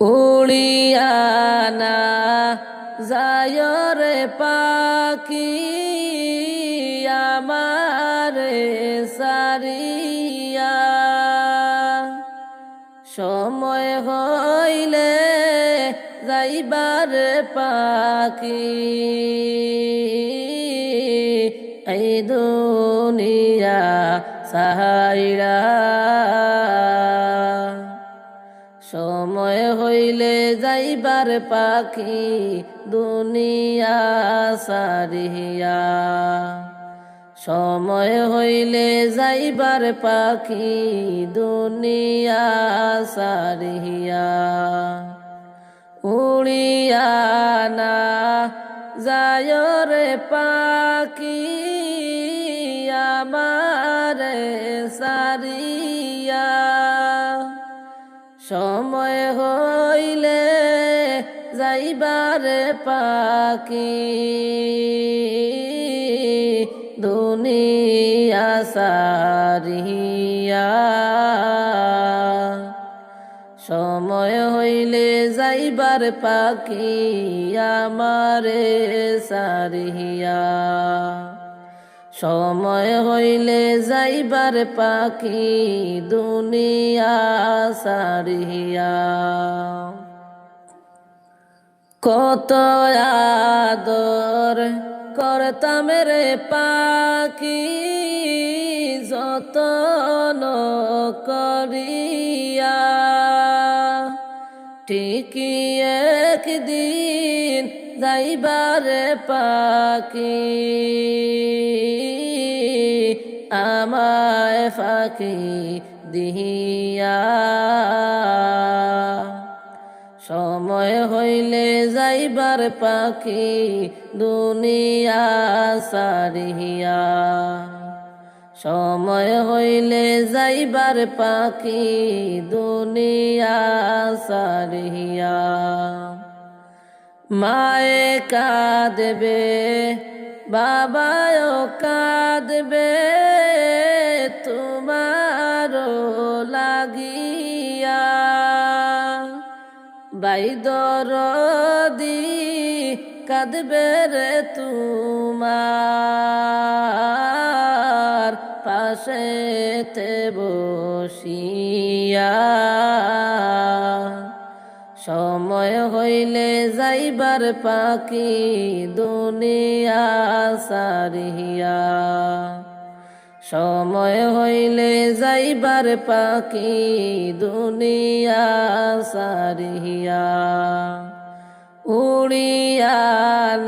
উড়িয়া না যায় রে পাখি আমারে সারিয়া, সময় হইলে যাইবার পাখি এই দুনিয়া সাহাইরা। সময় হইলে যাইবার পাখি দুনিয়া সারিয়া, সময় হইলে যাইবার পাখি দুনিয়া সারিয়া। উড়িয়া না যায় রে পাখি আমারে সারিয়া, সময় হইলে যাইবার পাখি দুনিয়া সারিয়া, সময় হইলে যাইবার পাখি আমারে সারিয়া, সময় হইলে যাইবার পাখি দুনিয়া সারিয়া। কত আদর করতাম রে পাখি যতন করিয়া, ঠিকই একদিন যাইবার পাখি আমায় ফাঁকি দিহিয়া, সময় হইলে যাইবার পাখি দুনিয়া সারিয়া, সময় হইলে যাইবার পাখি দুনিয়া সারিয়া। মায়ে কাঁদবে বাবাও কাঁদবে তোমারও লাগিয়া, ভাই দরদি কাঁদবে রে তোমার পাশেতে বসিয়া, সময় হইলে যাইবার পাখি দুনিয়া সারিয়া, সময় হইলে যাইবার পাখি দুনিয়া সারিয়া। উড়িয়া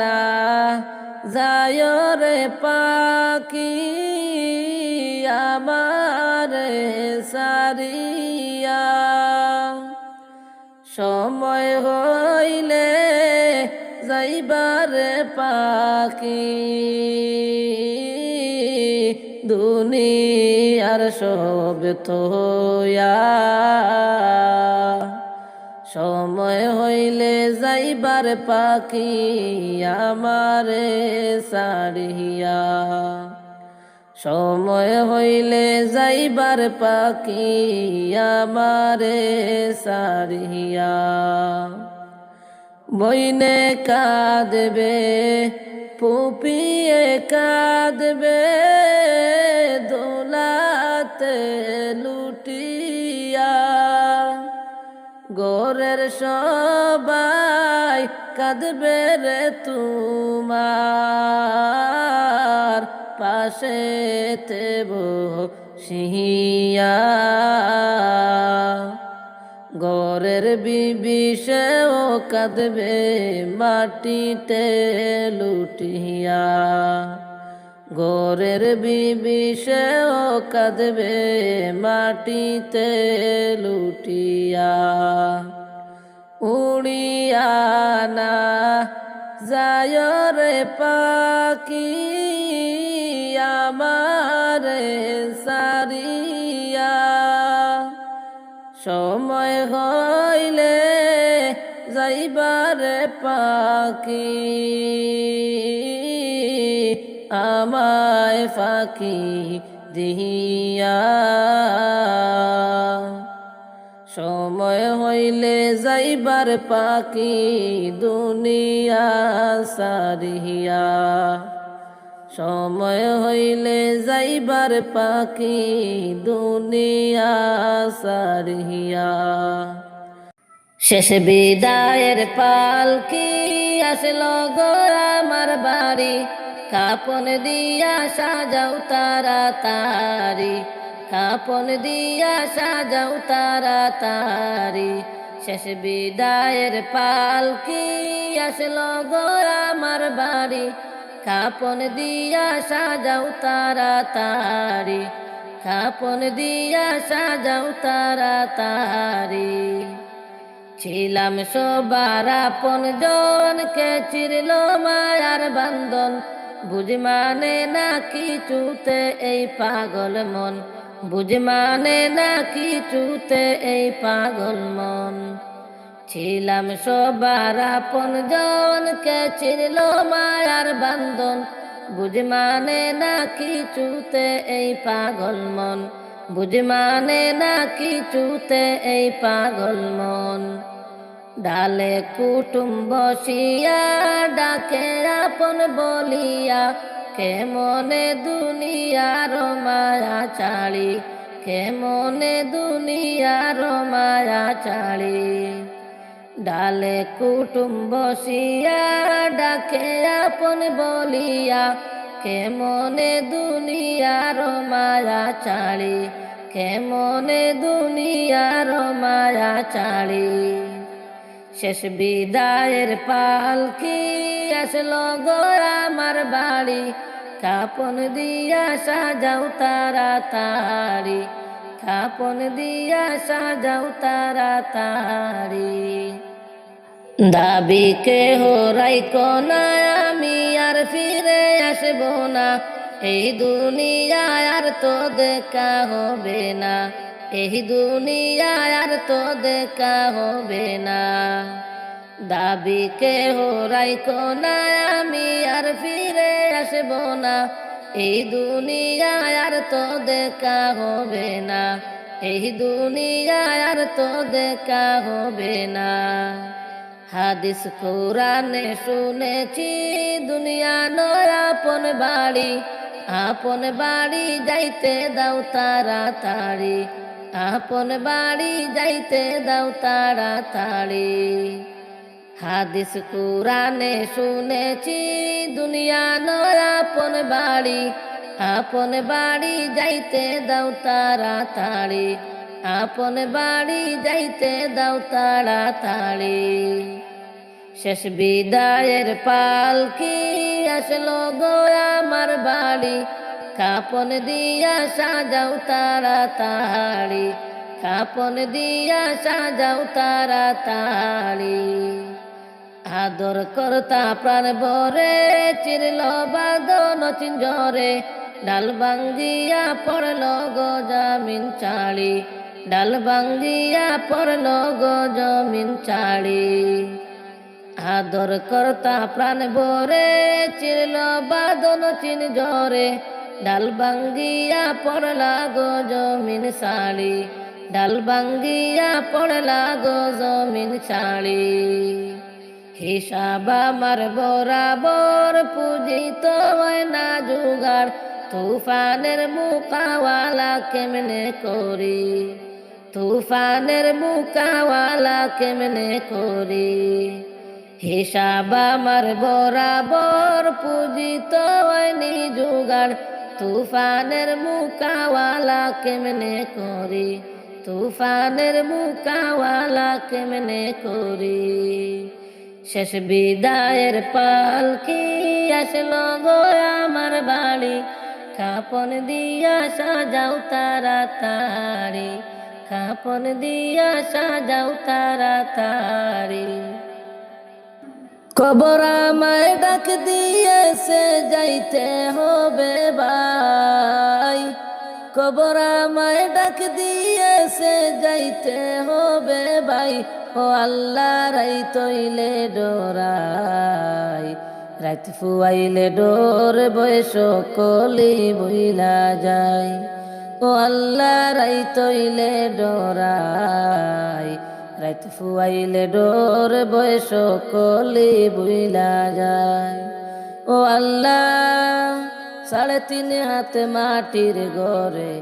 না যায় রে পাখি আমারে সারিয়া, সময় হইলে যাইবার পাখি দুনিয়ার সব থইয়া, সময় হইলে যাইবার পাখি আমারে সারিয়া, সময় হইলে যাইবার পাখি আমারে সারিয়া। বইনে কাঁদবে পুপিয়ে কাঁদবে দোলাতে লুটিয়া, গোরের সবাই কাঁদবে রে তোমার পাশেতে বসিয়া, গোরের বিবি সেও কাঁদবে মাটিতে লুটিয়া, গোরের বিবি সেও কাঁদবে মাটিতে লুটিয়া। উড়িয়া না যায় রে পাখি আমারে সারিয়া, সময় হইলে যাইবার পাখি আমায় ফাঁকি দিহিয়া, সময় হইলে যাইবার পাখি দুনিয়া সারিয়া, সময় হইলে যাইবার পাখি দুনিয়া সারিয়া। শেষ বিদায়ের পালকি আসলো গো আমার বাড়ি, কাপন দিয়া সাজাও তাড়াতাড়ি, কাপন দিয়া সাজাও তাড়াতাড়ি। শেষ বিদায়ের পালকি আসলো গো আমার বাড়ি, কাপন দিয়া সাজাও তাড়াতাড়ি, কাপন দিয়া সাজাও তাড়াতাড়ি। ছিলাম সবার আপন জন, কে চিরল মায়ার বান্ধন, বুঝ মানে না কিছুতে এই পাগল মন, বুঝ মানে না কিছুতে এই পাগল মন। ছিলাম সবার আপন জন, কে চিরল মায়ার বান্ধন, বুঝ মানে না কিছুতে এই পাগল মন, বুঝ মানে না কিছুতে এই পাগল মন। ডালে কুটুম বসিয়া ডাকে আপন বলিয়া, কেমনে দুনিয়ার মায়া ছাড়ি, কেমনে দুনিয়ার মায়া ছাড়ি। ডালে কুটুম বসিয়া ডাকে আপন বলিয়া, কেমনে দুনিয়ার মায়া ছাড়ি, কেমনে দুনিয়ার মায়া ছাড়ি। শেষ বিদায়ের পালকি আসলো গো আমার বাড়ি, কাপন দিয়া সাজাও তাড়াতাড়ি, কাপন দিয়া সাজাও তাড়াতাড়ি। দাবি কেহ রাইখো না, আমি আর ফিরে আসব না, এই দুনিয়ায় আর তো দেখা হবে না, এই দুনিয়ায় আর তো দেখা হবে না। দাবি কেহ রাইখো না, আমি আর ফিরে আসব না, এই দুনিয়ায় আর তো দেখা হবে না, এই দুনিয়ায় আর তো দেখা হবে না। হাদিস কোরআনে শুনেছি দুনিয়া নয় আপন বাড়ি, আপন বাড়ি যাইতে দাও তাড়াতাড়ি, আপন বাড়ি যাইতে দাও তাড়াতাড়ি। হাদিস কোরআনে শুনেছি দুনিয়া নয় আপন বাড়ি, আপন বাড়ি যাইতে দাও তাড়াতাড়ি, আপন বাড়ি যাইতে দাও তাড়াতাড়ি। শেষ বিদায়ের পালকি আসলো গো আমার বাড়ি, কাপন দিয়া সাজাও তাড়াতাড়ি, কাপন দিয়া সাজাও তাড়াতাড়ি। আদর করতা প্রাণ ভরে চিরল বাদন চিঞ্জরে, ডাল ভাঙ্গিয়া পড়ল গো জমিন ছাড়ি, ডাল ভাঙ্গিয়া পড়ল গো জমিন ছাড়ি। আদর করতা প্রাণ ভরে চিরল বাদন চিঞ্জরে, ডাল ভাঙ্গিয়া পড়লা গো জমিন ছাড়ি, ডাল ভাঙ্গিয়া পড়লা গো জমিন ছাড়ি। হিসাব আমার বরাবর পুঁজি তো হয় না জোগাড়, তুফানের মুকাওয়ালা কেমনে করি, তুফানের মুকাওয়ালা কেমনে করি। হিসাব আমার বরাবর পুঁজি তো হয়নি জোগাড়, তুফানের মুকাওয়ালা কেমনে করি, তুফানের মুকাওয়ালা কেমনে করি। শেষ বিদায়ের পালকি আসলো গো আমার বাড়ি, কাপন দিয়া সাজাও তাড়াতাড়ি, কাপন দিয়া সাজাও তাড়াতাড়ি। কবর আমায় ডাক দিয়েছে যাইতে হবে ভাই, কবর আমায় ডাক দিয়েছে যাইতে হবে ভাই। ও আল্লাহ রাই তৈলে ডোরাই, রাত ফুয়াইলে ডোর বয়স কলি বইলা যায়। ও আল্লাহ রাই তৈলে ডোরাই, রাত ফুয়াইলে ডোর বয়স কলি বুইলা যায়। ও আল্লাহ 3.5 হাত মাটির ঘরে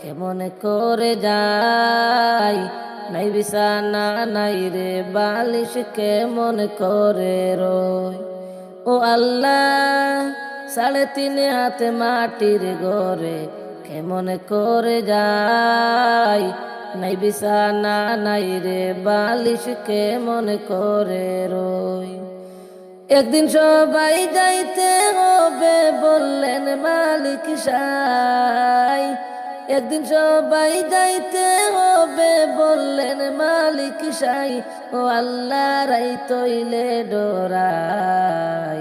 কেমন করে যাই, নাই বিছানা নাই রে বালিশ কেমন করে রই। ও আল্লাহ 3.5 হাত মাটির ঘরে কেমন করে যাই, নাই বিছানা নাই রে বালিশ কেমন করে রই। একদিন সবাই যাইতে হবে বললেন মালিক সাই, একদিন সবাই যাইতে হবে বললেন মালিক সাই। ও আল্লাহ রাইত হইলে ডোরাই,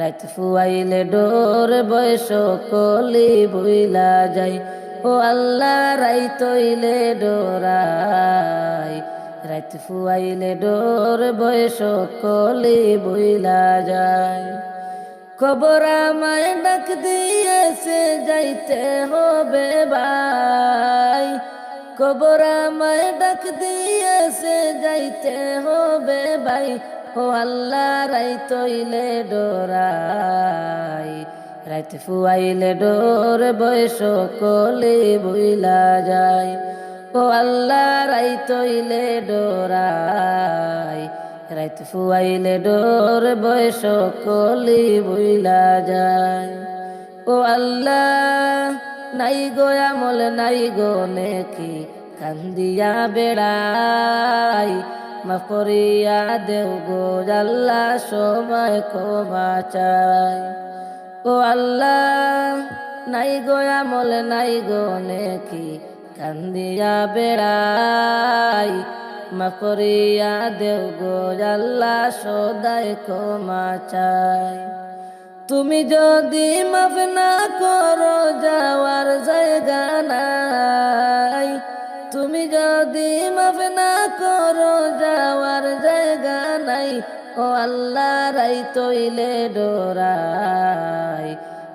রাত ফুয়াইলে ডোর বয়স কলি বুইলা যাই। ও আল্লাহ রাইত হইলে ডোরাই, রাত ফুয়াইলে ডোর বয়স কলি বুইলা যায়। কবর আমায় ডাক দিয়েছে যাইতে হবে ভাই, কবর আমায় ডাক দিয়েছে যাইতে হবে ভাই। ও আল্লাহ রাইত হইলে ডোরাই, রাত ফুয়াইলে ডোর বয়স কলি বুইলা যায়। ও আল্লাহ রাইত হইলে ডোরাই, রাত ফুয়াইলে ডোর বয়স কলি বুইলা যায়। ও আল্লাহ নাই গো আমল নাই গো নেকি কান্দিয়া বেড়াই, মাফ করিয়া দেও গো আল্লাহ সময় ক্ষমা চাই। ও আল্লাহ নাই গো আমল নাই গো নেকি কান্দিয়া বেড়াই, মাফ করিয়া দেও গো আল্লাহ সদাই ক্ষমা চাই। তুমি যদি মাফ না করো যাওয়ার জায়গা নাই, তুমি যদি মাফ না করো যাওয়ার জায়গা নাই। ও আল্লাহ রাইত হইলে ডোরাই,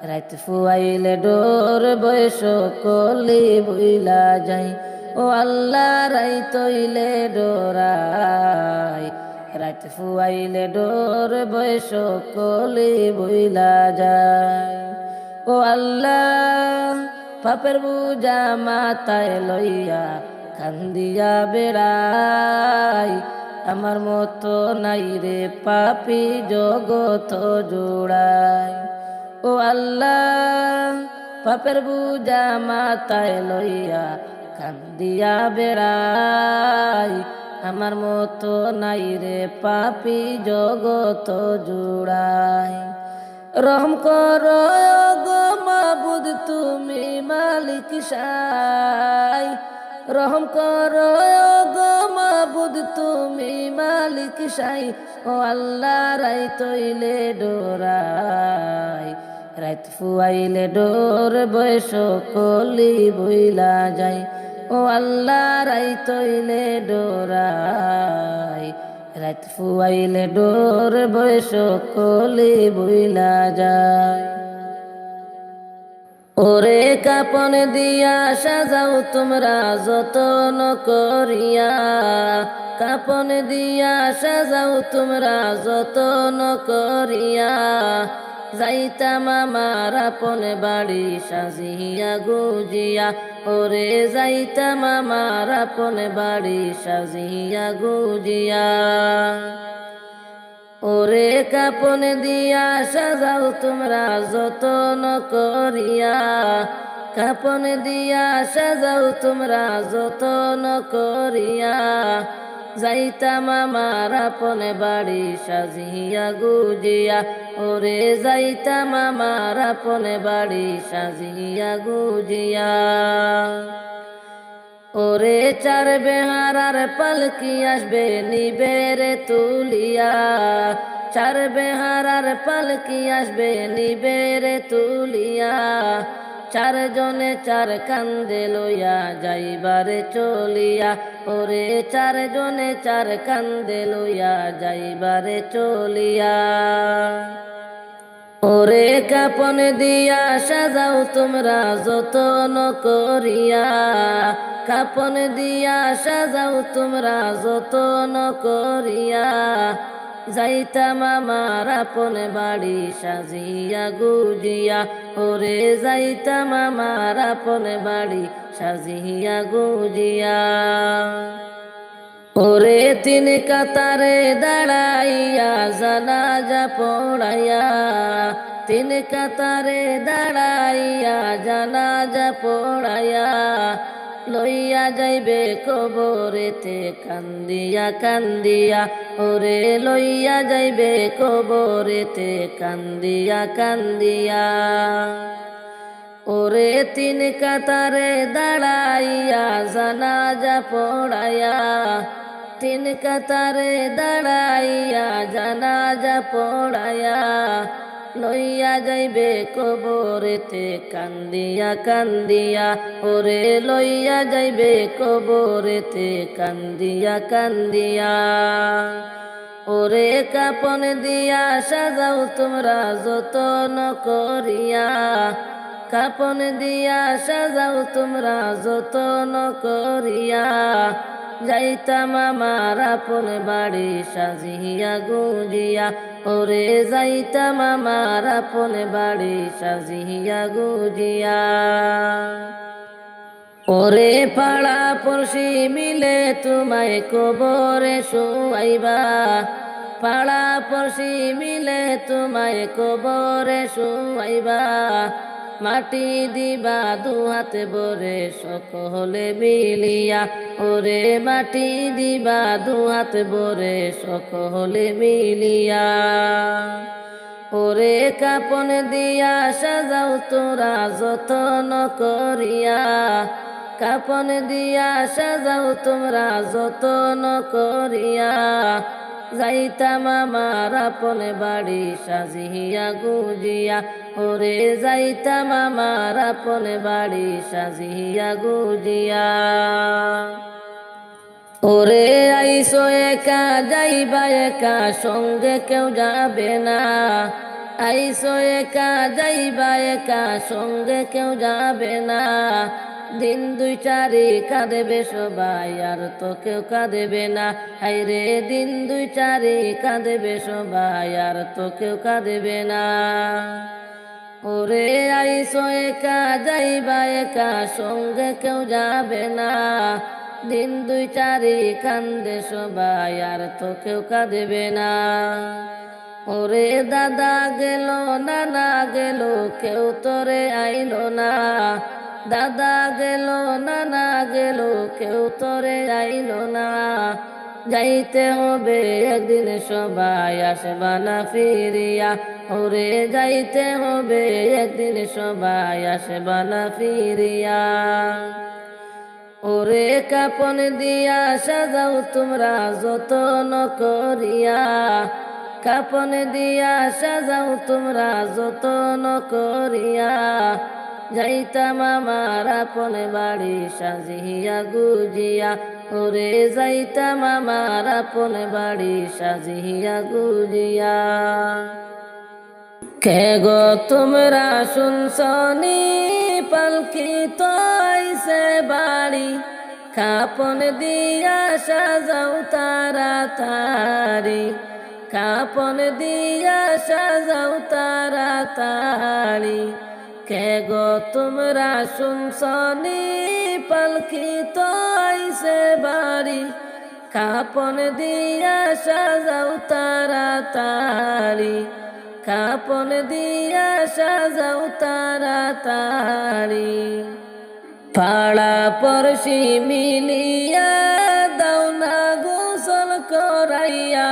রাত ফুয়াইলে ডোর বয়স কলি বুইলা যাই। ও আল্লাহ রাইত হইলে ডোরাই, রাত ফুয়াইলে ডোর বয়স কলি বুইলা যায়। ও আল্লাহ পাপের বুঝা মাথায় লইয়া কান্দিয়া বেড়াই, আমার মতো নাই রে পাপী জগত জোড়াই। ও আল্লাহ পাপের বুঝা মাথায় লইয়া কান্দিয়া বেড়াই, আমার মতো নাই রে পাপী জগত জোড়াই। রহম করো গো মাবুদ তুমি মালিক সাই, রহম করো গো মাবুদ তুমি মালিক সাই। ও আল্লাহ রাইত হইলে ডোরাই, রাত ফুয়াইলে ডোর বয়স কলি বুইলা যায়। ও আল্লাহ রাইত হইলে ডোরাই, রাত ফুয়াইলে ডোর বয়স কলি বুইলা যায়। ওরে কাপন দিয়া সাজাও তোমরা যতন করিয়া, কাপন দিয়া সাজাও তোমরা যতন করিয়া, যাইতাম আমার আপন বাড়ি সাজিয়া গুজিয়া। ওরে যাইতাম আমার আপন বাড়ি সাজিয়া গুজিয়া। ওরে কাপন দিয়া সাজাও তোমরা যতন করিয়া, কাপন দিয়া সাজাও তোমরা যতন করিয়া, যাইতাম আমার আপন বাড়ি সাজিয়া গুজিয়া। ওরে যাইতাম আমার আপন বাড়ি সাজিয়া গুজিয়া। ওরে চার বেহারার পালকি আসবে নিবেরে তুলিয়া, চার বেহারার পালকি আসবে নিবেরে তুলিয়া, চারজনে চার কান্দে লইয়া যাইবারে চলিয়া। ওরে চারজনে চার কান্দে লইয়া যাইবারে চলিয়া। ওরে কাপন দিয়া সাজাও তোমরা যতন করিয়া, কাপন দিয়া সাজাও তোমরা যতন করিয়া, যাইতাম আমার আপন বাড়ি সাজিয়া গুজিয়া, ওরে যাইতাম আমার আপন বাড়ি সাজিয়া গুজিয়া। ওরে তিন কাতারে দাঁড়াইয়া জানাজা পড়াইয়া, তিন কাতারে দাঁড়াইয়া জানাজা পড়াইয়া, লইয়া যাইবে কবরেতে কান্দিয়া কান্দিয়া, ওরে লইয়া যাইবে কবরেতে কান্দিয়া কান্দিয়া। ওরে তিন কাতারে দাঁড়াইয়া জানাজা পড়াইয়া, তিন কাতারে দাঁড়াইয়া জানাজা পড়াইয়া, লইয়া যাইবে কবরেতে কান্দিয়া কান্দিয়া, ওরে লইয়া যাইবে কবরেতে কান্দিয়া কান্দিয়া। ওরে কাপন দিয়া সাজাও তোমরা যতন করিয়া, কাপন দিয়া সাজাও তোমরা যতন করিয়া, যাইতাম আমার আপন বাড়ি সাজিয়া গুজিয়া, ওরে যাইতাম আমার আপন বাড়ি সাজিয়া গুজিয়া। ওরে পাড়া পড়শি মিলে তোমায় কবরে শুয়াইবা, পাড়া পড়শি মিলে তোমায় কবরে শুয়াইবা, মাটি দিবা দুহাতে ভরে সকলে মিলিয়া, ওরে মাটি দিবা দুহাতে ভরে সকলে মিলিয়া। ওরে কাপন দিয়া সাজাও তোরা যতন করিয়া, কাপন দিয়া সাজাও তোমরা যতন করিয়া, যাইতাম আমার আপন বাড়ি সাজিয়া গুজিয়া, ওরে যাইতাম আমার আপন বাড়ি সাজিয়া গুজিয়া। ওরে আইসো একা যাইবা একা সঙ্গে কেউ যাবে না, আইসো একা যাইবা একা সঙ্গে কেউ যাবে না, দিন দুই চারি কাঁদেবে সবাই আর তো কেউ কাঁদেবে না, হাইরে দিন দুই চারি কাঁদেবে সবাই আর তো কেউ কাঁদেবে না। ওরে আইসো একা যাইবা একা সঙ্গে কেউ যাবে না, দিন দুই চারি কান্দে সবাই আর তো কেউ কাঁদেবে না। ওরে দাদা গেল নানা গেল কেউ তোরে আইলো না, দাদা গেল নানা গেল কেউ তোরে আইলো না, যাইতে হবে একদিন সবাই আসবা না ফিরিয়া, ওরে যাইতে হবে একদিন সবাই আসবা না ফিরিয়া। ওরে কাপন দিয়া সাজাও তোমরা যতন করিয়া, কাপন দিয়া সাজাও তোমরা যতন করিয়া, যাইতাম আমার আপন বাড়ি সাজিয়া গুজিয়া, ওরে যাইতাম আমার আপন বাড়ি সাজিয়া গুজিয়া। কে গো তোমরা শুনছনি পালকি তো আইছে বাড়ি, কাপন দিয়া সাজাও তাড়াতাড়ি, কাপন দিয়া সাজাও তাড়াতাড়ি। কে গো তোমরা শুনছনি পালকি তো আইছে বাড়ি, কাপন দিয়া সাজাও তাড়াতাড়ি, কাপন দিয়া সাজাও তাড়াতাড়ি। পাড়া পড়শি মিলিয়া দাও না গোসল করাইয়া,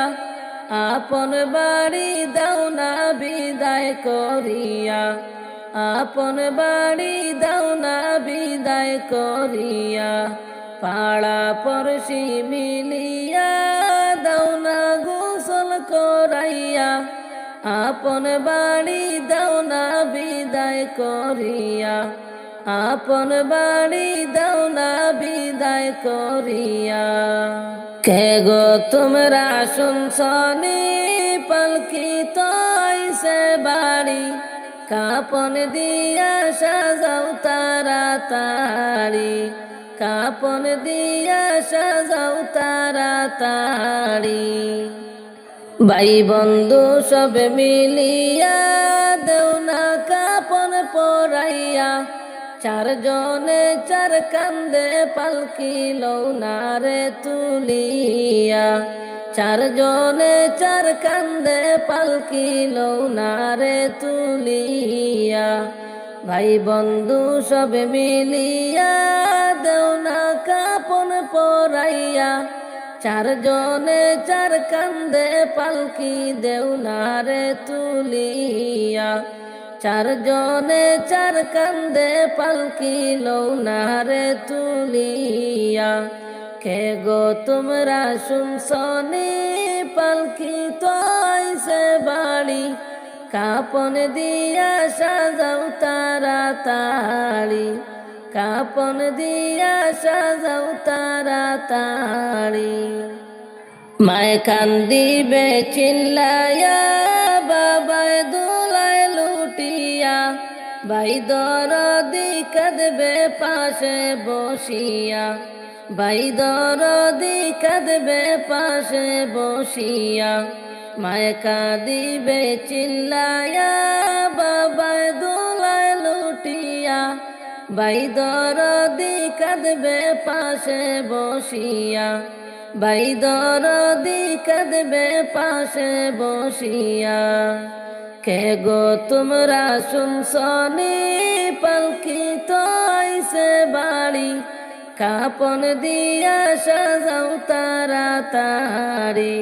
আপন বাড়ি দাও না বিদায় করিয়া, আপন বাড়ি দাও না বিদায় করিয়া। পাড়া পড়শি মিলিয়া দাও না গোসল করাইয়া, আপন বাড়ি দাও না বিদায় করিয়া, আপন বাড়ি দাও না বিদায় করিয়া। কে গো তোমরা শুনছনি পালকি তৈছে বাড়ি, কাপন দিয়া সাজাও তাড়াতাড়ি, কাপন দিয়া সাজাও তাড়াতাড়ি। ভাই বন্ধু সব মিলিয়া দেও না কাপন পরাইয়া, চারজনে চার কান্দে পালকি লৌনারে তুলিয়া, চারজনে চার কান্দে পালকি লৌনারে তুলিয়া। ভাই বন্ধু সব মিলিয়া দেও না কাপন পরাইয়া, চারজনে চার কান্দে পালকি দেও নারে তুলিয়া, চারজনে চার কান্দে পালকি লৌনারে তুলিয়া। কে গো তোমরা শুনছনি পালকি তৈছে বাড়ি, কাপন দিয়া সাজাও তাড়াতাড়ি, কাপন দিয়া সাজাও তাড়াতাড়ি। মায় কান্দিবে চিল্লায়া, বাবায় দোলায় লুটিয়া, ভাই দরদি কাঁদবে পাশে বসিয়া, ভাই দরদি কাঁদবে পাশে বসিয়া। মায় কাঁদিবে চিল্লায়া, বাবায় দোলায় লুটিয়া, ভাই দরদি কাঁদবে পাশে বসিয়া, ভাই দরদি কাঁদবে পাশে বসিয়া। কে গো তোমরা শুনছনি পালকি তৈছে বাড়ি, কাপন দিয়া সাজাও তাড়াতাড়ি,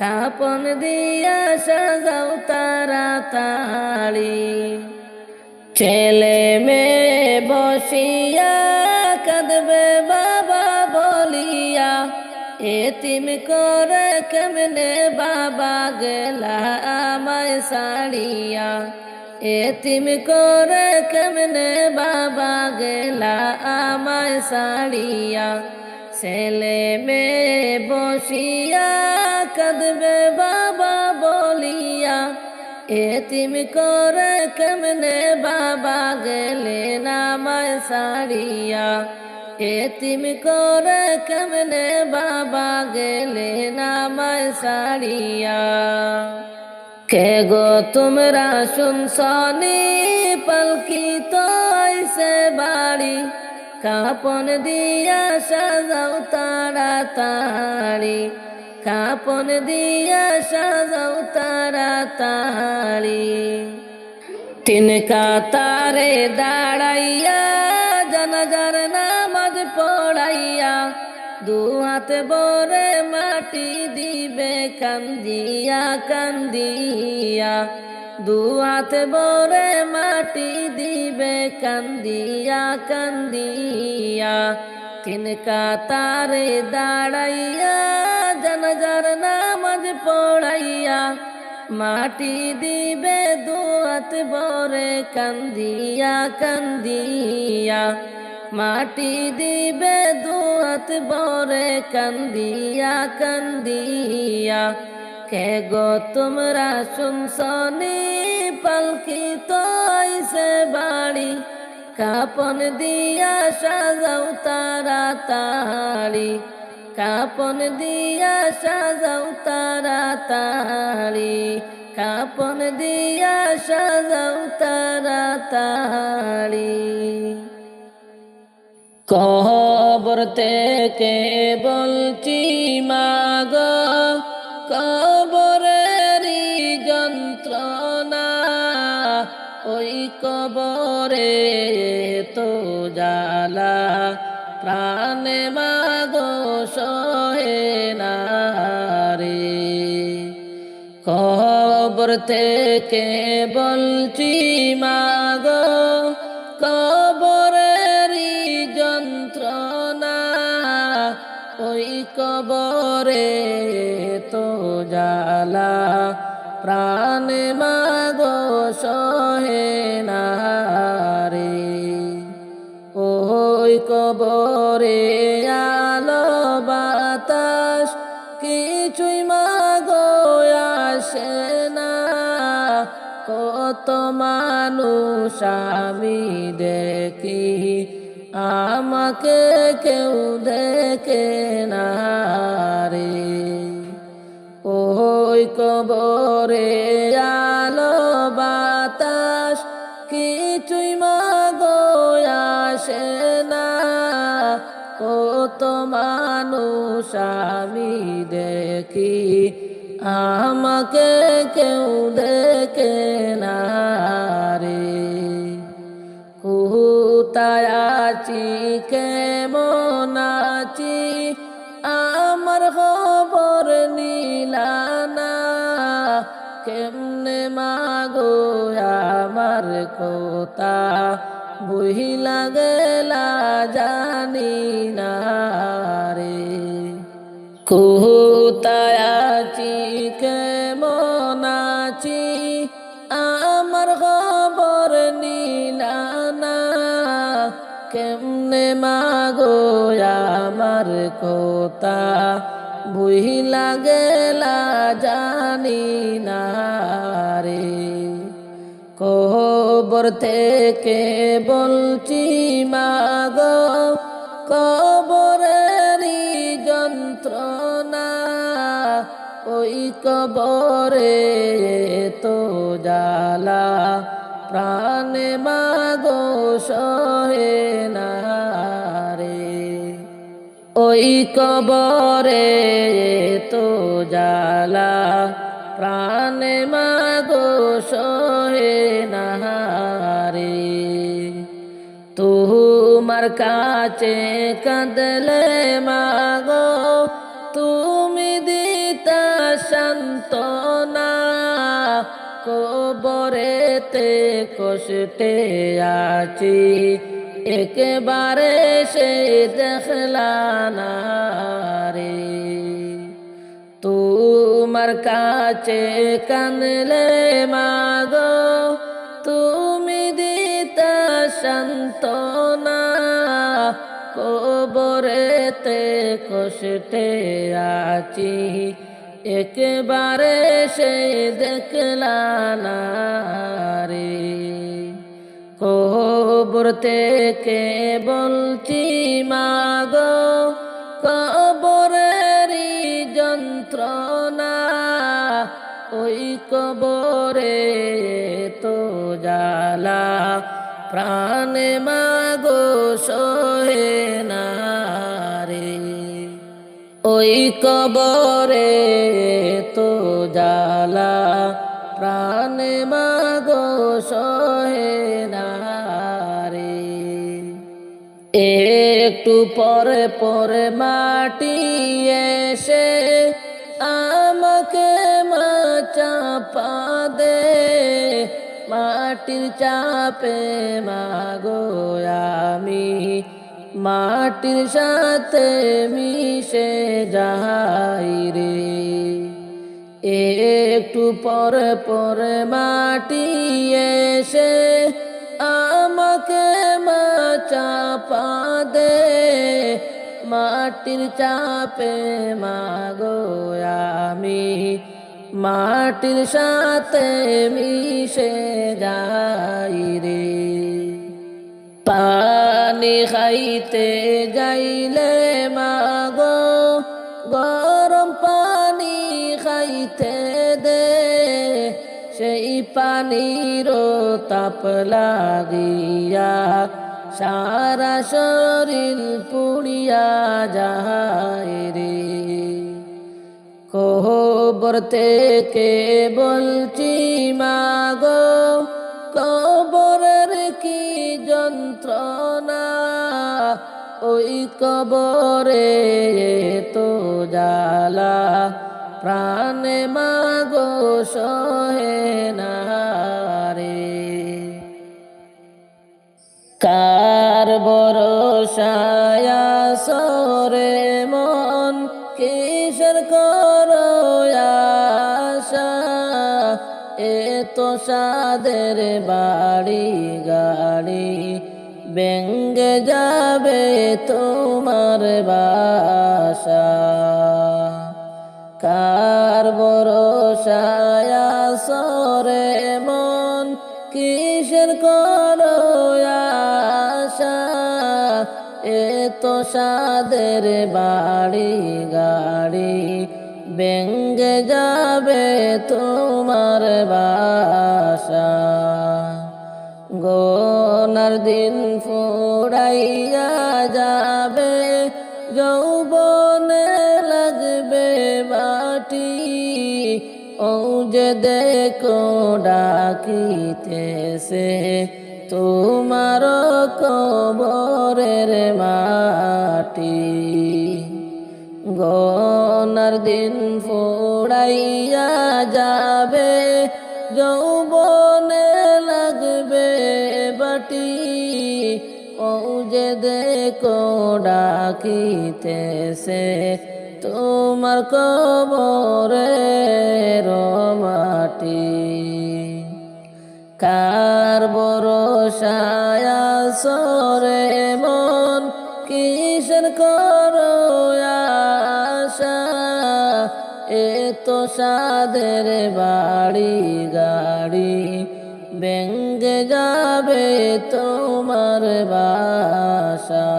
কাপন দিয়া সাজাও তাড়াতাড়ি। ছেলে মেয়ে বসিয়া কাঁদবে বাবা বলিয়া, এতিম করে কেমনে বাবা গেলা আমায় ছাড়িয়া, এতিম করে কেমনে বাবা গেলা আমায় ছাড়িয়া। ছেলে মেয়ে বসিয়া কাঁদবে বাবা বলিয়া, এতিম করে কেমনে বাবা গেলেন আমায় ছাড়িয়া, এতিম করে কেমনে বাবা গেলেন আমায় ছাড়িয়া। কে গো তোমরা শুনছনি পালকি তৈছে বাড়ি, কাপন দিয়া সাজাও তাড়াতাড়ি, কাপন দিয়া সাজাও তাড়াতাড়ি। তিন কাতারে দাঁড়াইয়া জানাজার নামাজ পড়াইয়া, দু হাতে ভরে মাটি দিবে কান্দিয়া কান্দিয়া, দু হাতে ভরে মাটি দিবে কান্দিয়া কান্দিয়া। তিন কাতারে দাঁড়াইয়া জানাজার নামাজ পড়াইয়া, মাটি দিবে দু হাত ভরে কান্দিয়া কান্দিয়া, মাটি দিবে দু হাত ভরে কান্দিয়া কান্দিয়া। কে গো তোমরা শুনছনি পালকি তৈছে বাড়ি, কাপন দিয়া সাজাও তাড়াতাড়ি, কাপন দিয়া সাজাও তাড়াতাড়ি, কাপন দিয়া সাজাও তাড়াতাড়ি। কবর থেকে বলছি মাগো, কবরেরই যন্ত্রণা, ওই কবরে তো জ্বালা প্রাণে মাগো সহে না রে। কবর থেকে বলছি মাগো, কবরেরই যন্ত্রণা, ওই কবরে তো জ্বালা প্রাণে মাগো সহে না রে। ওই কবরে আলো বাতাস মানুষ আমি দেখি, আমাকে কেউ দেখে না রে। ওই কবরে আলো বাতাস কিছুই মাগো আসে না, কত মানুষ আমি দেখি, আমাকে কেউ দেখে না রে। কোথায় আছি কেমন আছি আমার খবর নিলানা, কেমনে মাগো আমার কথা বুঝিলা গেলা জানি না রে। কোথায় আছি কেমন আছি আমার খবর নিলানা, কেমনে মাগো আমার কথা বুঝিলা গেলা জানি না রে। কবর থেকে বলছি মাগো কবরেরই যন্ত্রণা, ওই কবরে তো জ্বালা প্রাণে মাগো সহে না রে। ওই কবরে তো জ্বালা প্রাণে মাগো সহে না রে। তোমার কাছে কাঁদলে মাগো তুমি দিতা সান্ত্বনা, কবরেতে কষ্টে আছি একেবারে সে দেখলা না রে। তোমার কাছে কানলে মাগো তুমি দিতা সান্ত্বনা, কবরেতে কষ্টে আছি একেবারে সে দেখলা না রে। কবর থেকে বলছি মাগো কবরেরই যন্ত্রণা, ওই কবরে তো জ্বালা প্রাণে মাগো সহে না রে। ওই কবরে তো জ্বালা প্রাণে মাগো সহে না রে। একটু পরে পরে মাটি এসে আমাকে চাপা দে, মাটির চাপে মাগো আমি মাটির সাথে মিশে যাই রে। একটু পরে পরে মাটি এসে আমাকে চাপা দে, মাটির চাপে মাগো আমি মাটির সাথে মিশে যাই রে। পানি খাইতে যাইলে মাগো গরম পানি খাইতে দে, সেই পানির তাপ লাগিয়া সারা শরীর পুড়িয়া যায় রে। কবর থেকে বলছি মাগো কবরের কি যন্ত্রণা, ওই কবরে তো জ্বালা প্রাণে মাগো সহে না রে। কার ভরসায় সরে মন কিসের করো আশা, এত সাদের বাড়ি গাড়ি ভেঙ্গে যাবে তোমার বাসা। কার ভরসায় সরে মন কিসের এত সাদের বাড়ি গাড়ি ভেঙ্গে যাবে তোমার বাসা। গোনার দিন ফুরাইয়া যাবে যৌবনে লাগবে মাটি। ও যে দেখো ডাকিতেছে তোমার কবরের মাটি। গোনার দিন ফুরাইয়া যাবে যৌবনে লাগবে বাটি। ও যে দেখো ডাকিতেছে তোমার কবরের মাটি। কার ভরসায় সরে মন কিসের করো আশা। এত সাদের বাড়ি গাড়ি ভেঙ্গে যাবে তোমার বাসা।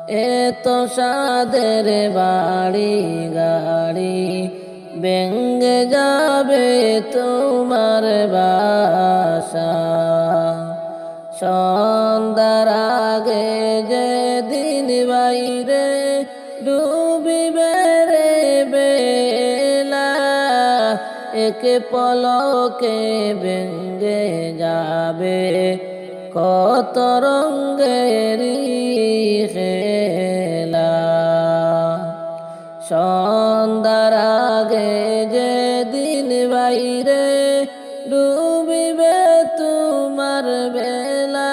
এত সাদের বাড়ি গাড়ি ভেঙ্গে যাবে তোমার বাসা। সন্ধ্যার আগে যেদিন বাইরে ডুবিবে রে বেলা। এক পলকে ভেঙ্গে যাবে কত রঙেরি খেলা। সন্ধ্যার আগে যেদিন বাইরে ডুবিবে তোমার বেলা।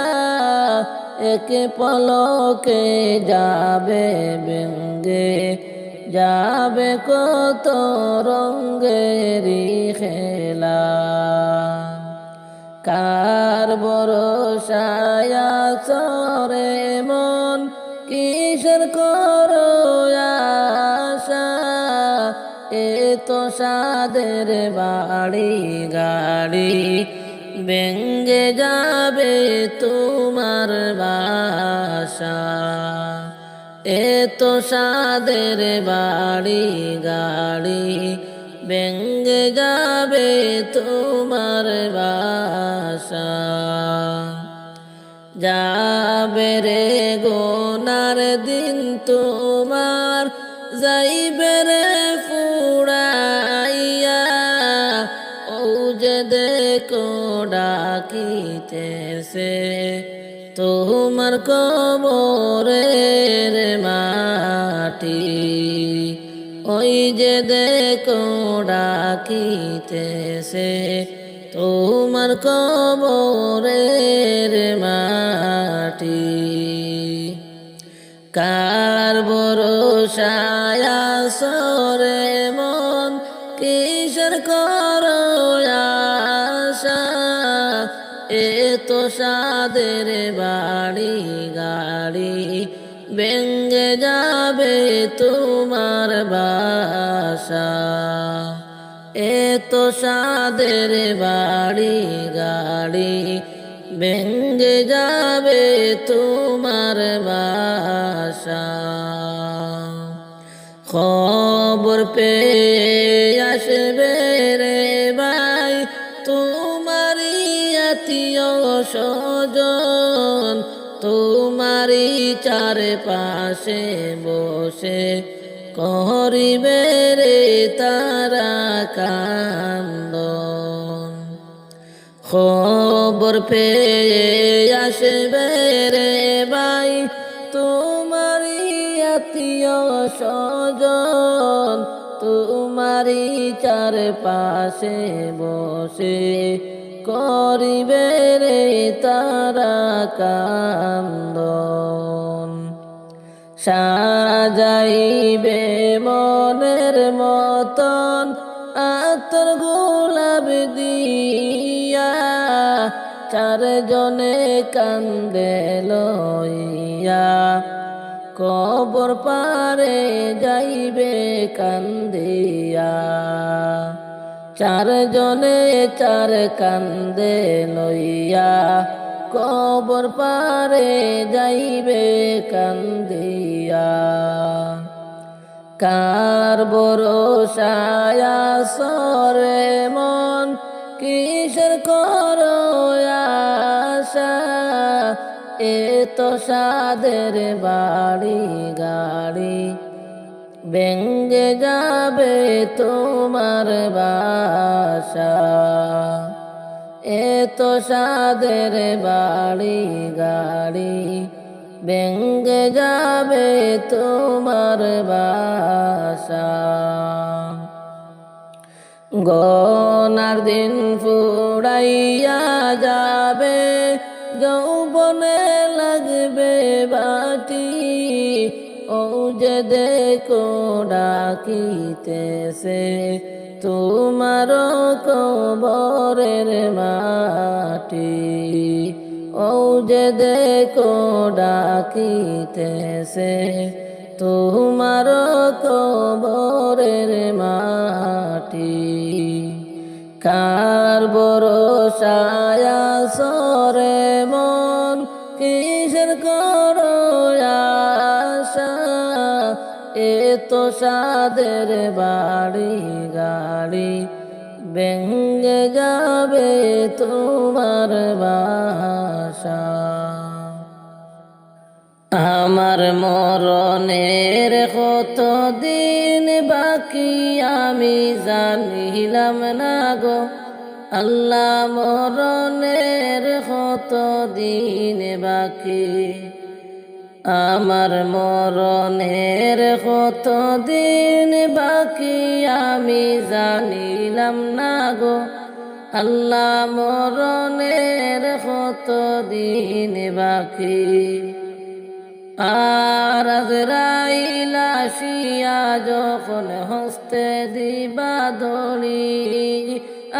এক পলকে যাবে ভেঙ্গে যাবে কত রঙেরি খেলা। কার ভরসায় সরে মন কিসের করো আশা। এত সাদের বাড়ি গাড়ি ভেঙ্গে যাবে তোমার বাসা। এত সাদের বাড়ি গাড়ি ভেঙ্গে যাবে তোমার বাসা। যাবে রে গোনার দিন তোমার যাইবে রে ফুরাইয়া। ও যে দেখো ডাকিতেছে তোমার কবরের মাটি। ওই যে দেখো ডাকিতেছে তোমার কবরের মাটি। কার ভরসায় সরে মন কিসের করো আশা। এত সাদের বাড়ি গাড়ি ভেঙ্গে যাবে তোমার বাসা। এত সাদের বাড়ি গাড়ি ভেঙ্গে যাবে তোমার বাসা। খবর পেয়ে আসবে রে ভাই তোমারি আত্মীয় স্বজন। তোমারি চারপাশে বসে করিবে রে তারা কান্দন। খবর পেয়ে আসবে রে ভাই তোমারি আত্মীয় স্বজন। তোমারি চারপাশে বসে করিবে রে তারা কান্দন। সাজাইবে মনের মতন আতর গোলাপ দিয়া। চারজনে কান্দে লইয়া কবর পারে যাইবে কান্দিয়া। চারজনে চার কান্দে লইয়া কবর পারে যাইবে কান্দিয়া। কার ভরসায় সরে মন কিসের করো আশা, এত সাদের বাড়ি গাড়ি ভেঙ্গে যাবে তোমার বাসা। এত সাদের বাড়ি গাড়ি ভেঙ্গে যাবে তোমার বাসা। গনার দিন ফুরাইয়া যাবে, যৌবনে লাগবে বাটি। ও যে দেখো ডাকিতেছে তোমার কবরের মাটি। ও যে দেখো ডাকিতেছে তোমার কবরের মাটি। কার ভরসায় সরে মন কিসের করো আশা, এত সাদের বাড়ি গাড়ি ভেঙ্গে যাবে তোমার বাসা। আমার মরণের কত দিন বাকি আমি জানিলাম না গো আল্লাহ, মরণের কত দিন বাকি। আমার মরণের কত দিন বাকি আমি জানিলাম না গো আল্লাহ, মরণের কত দিন বাকি। আর আজরাইল আসিয়া যখন হস্তে দিবা দড়ি,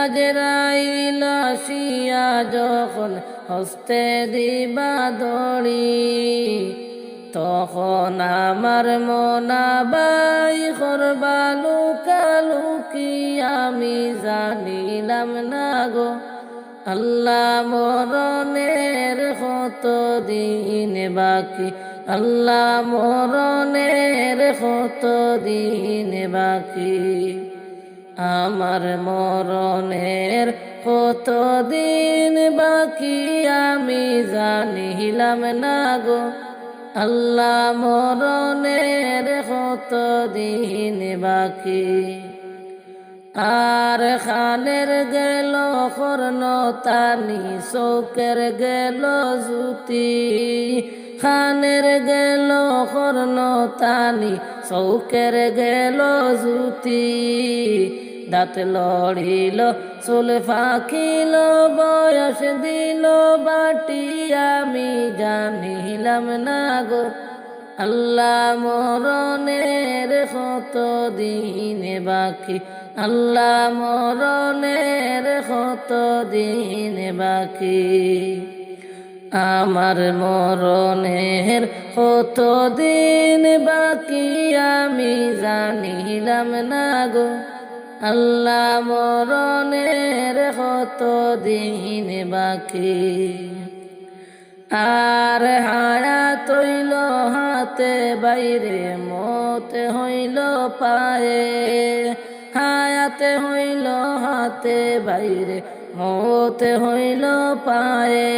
আজরাইল আসিয়া যখন হস্তে দিবা দড়ি, তখন আমার মনাবাই করবা লুকালুকি আমি জানিলাম না গো আল্লাহ, মরণের কত দিন বাকি। আল্লাহ, মরণের কত দিন বাকি। আমার মরণের কত দিন বাকি আমি জানিলাম না গো আল্লাহ, মরণের কত দিন বাকি। আর খানের গেল কর্ণ তানি, চৌকের গেল জুতি। খানের গেল কর্ণ তানি, চৌকের গেল জুতি। দাঁত লড়িল চুল ফাঁকিল বয়স দিল বাটি আমি জানিলাম না গো আল্লাহ, মরণের কত দিন বাকি। আল্লাহ, মরণের কত দিন বাকি। আমার মরণের কত দিন বাকি আমি জানিলাম না গো আল্লাহ, মরণের কত দিন বাকি। আর হায়াত হইল হাতে বাইরে, মত হইল পায়ে। হায়াত হইল হাতে বাইরে, মত হইল পায়ে।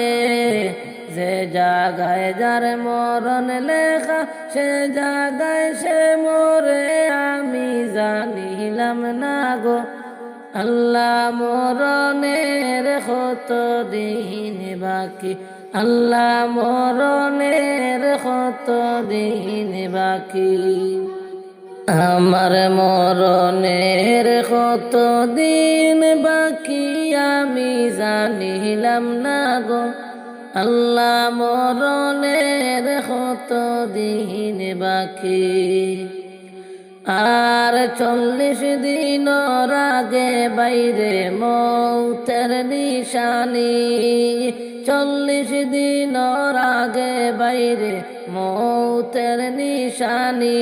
যে জাগায় যার মরণ লেখা, সে জাগায় সে মরে আমি জানিলাম না গো আল্লাহ, মরণের কত দিন বাকি। আল্লাহ, মরণের কত দিন বাকি। আমার মরণের কত দিন বাকি আমি জানিলাম না গো আল্লাহ, মরণের কত দিন বাকি। আর 40 দিন আগে বাইরে মৌতের নিশানি। 40 দিন আগে বাইরে মৌতের নিশানি।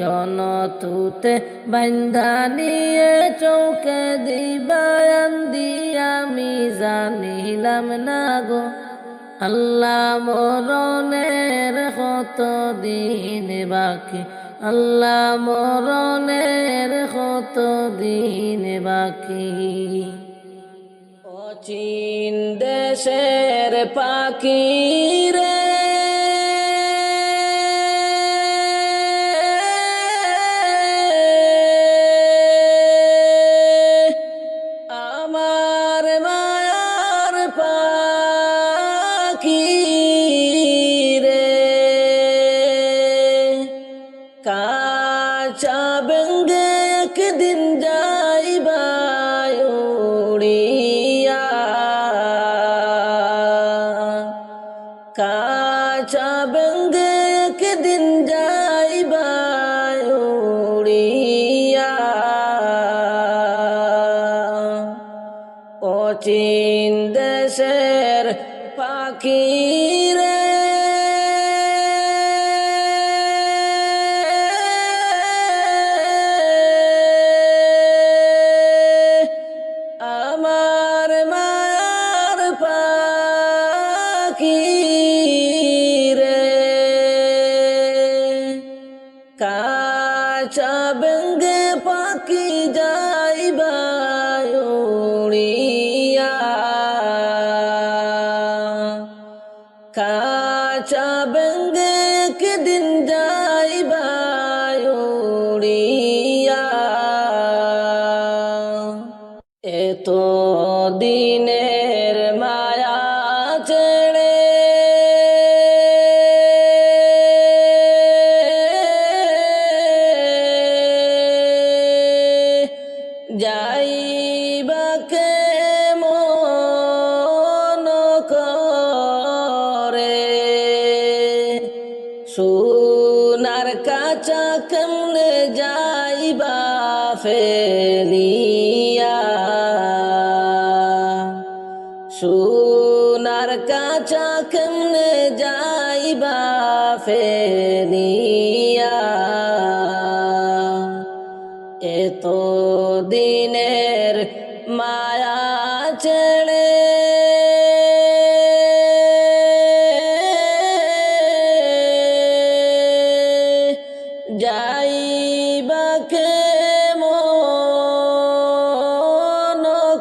জনতুতে বান্ধা নিয়ে চৌকে দিবায়ান দিয়া আমি জানিলাম না গো আল্লাহ মরণের কত দিন বাকি, আল্লাহ মরণের কত দিন বাকি। অচিন দেশের পাখি রে, আমার মায়ার পাখি রে, কাঁচা বেঙ্গে একদিন যাইবা উড়িয়া, কাঁচা বেঙ্গে একদিন যাইবা উড়িয়া। অচিন দেশের পাখি রে, আমার মায়ার পাখি রে, কাঁচা বেঙ্গে পাখি যাইবা উড়িয়া, কাঁচা বেঙ্গে একদিন যাইবা উড়িয়া। এত দিনের মায়া ছেড়ে যাইবা কেমন করে, সোনার কাঁচা কেমনে যাইবা ফেলিয়া, সোনার কাঁচা কেমনে যাইবা ফেলিয়া। এত দিনের মায়া ছেড়ে যাইবা কেমন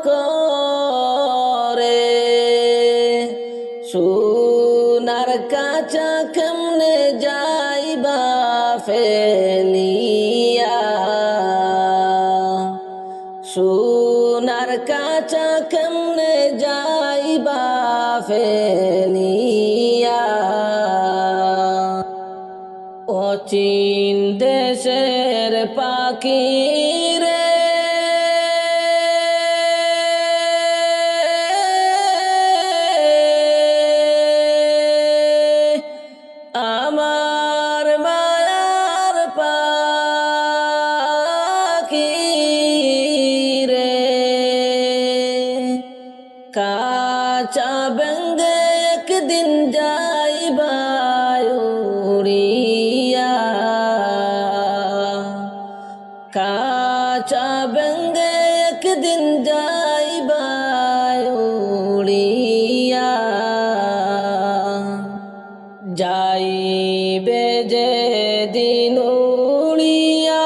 করে, সোনার কাঁচা কেমনে যাইবা ফেলিয়া, সোনার কাঁচা কেমনে যাইবা ফেলিয়া। অচিন দেশের পাখি রে, আমার মায়ার পাখি রে, কাঁচা বেঙ্গে একদিন যাইবা উড়িয়া, কাঁচা বেঙ্গে একদিন যাইবা উড়িয়া। যাইবে যে দিন উড়িয়া,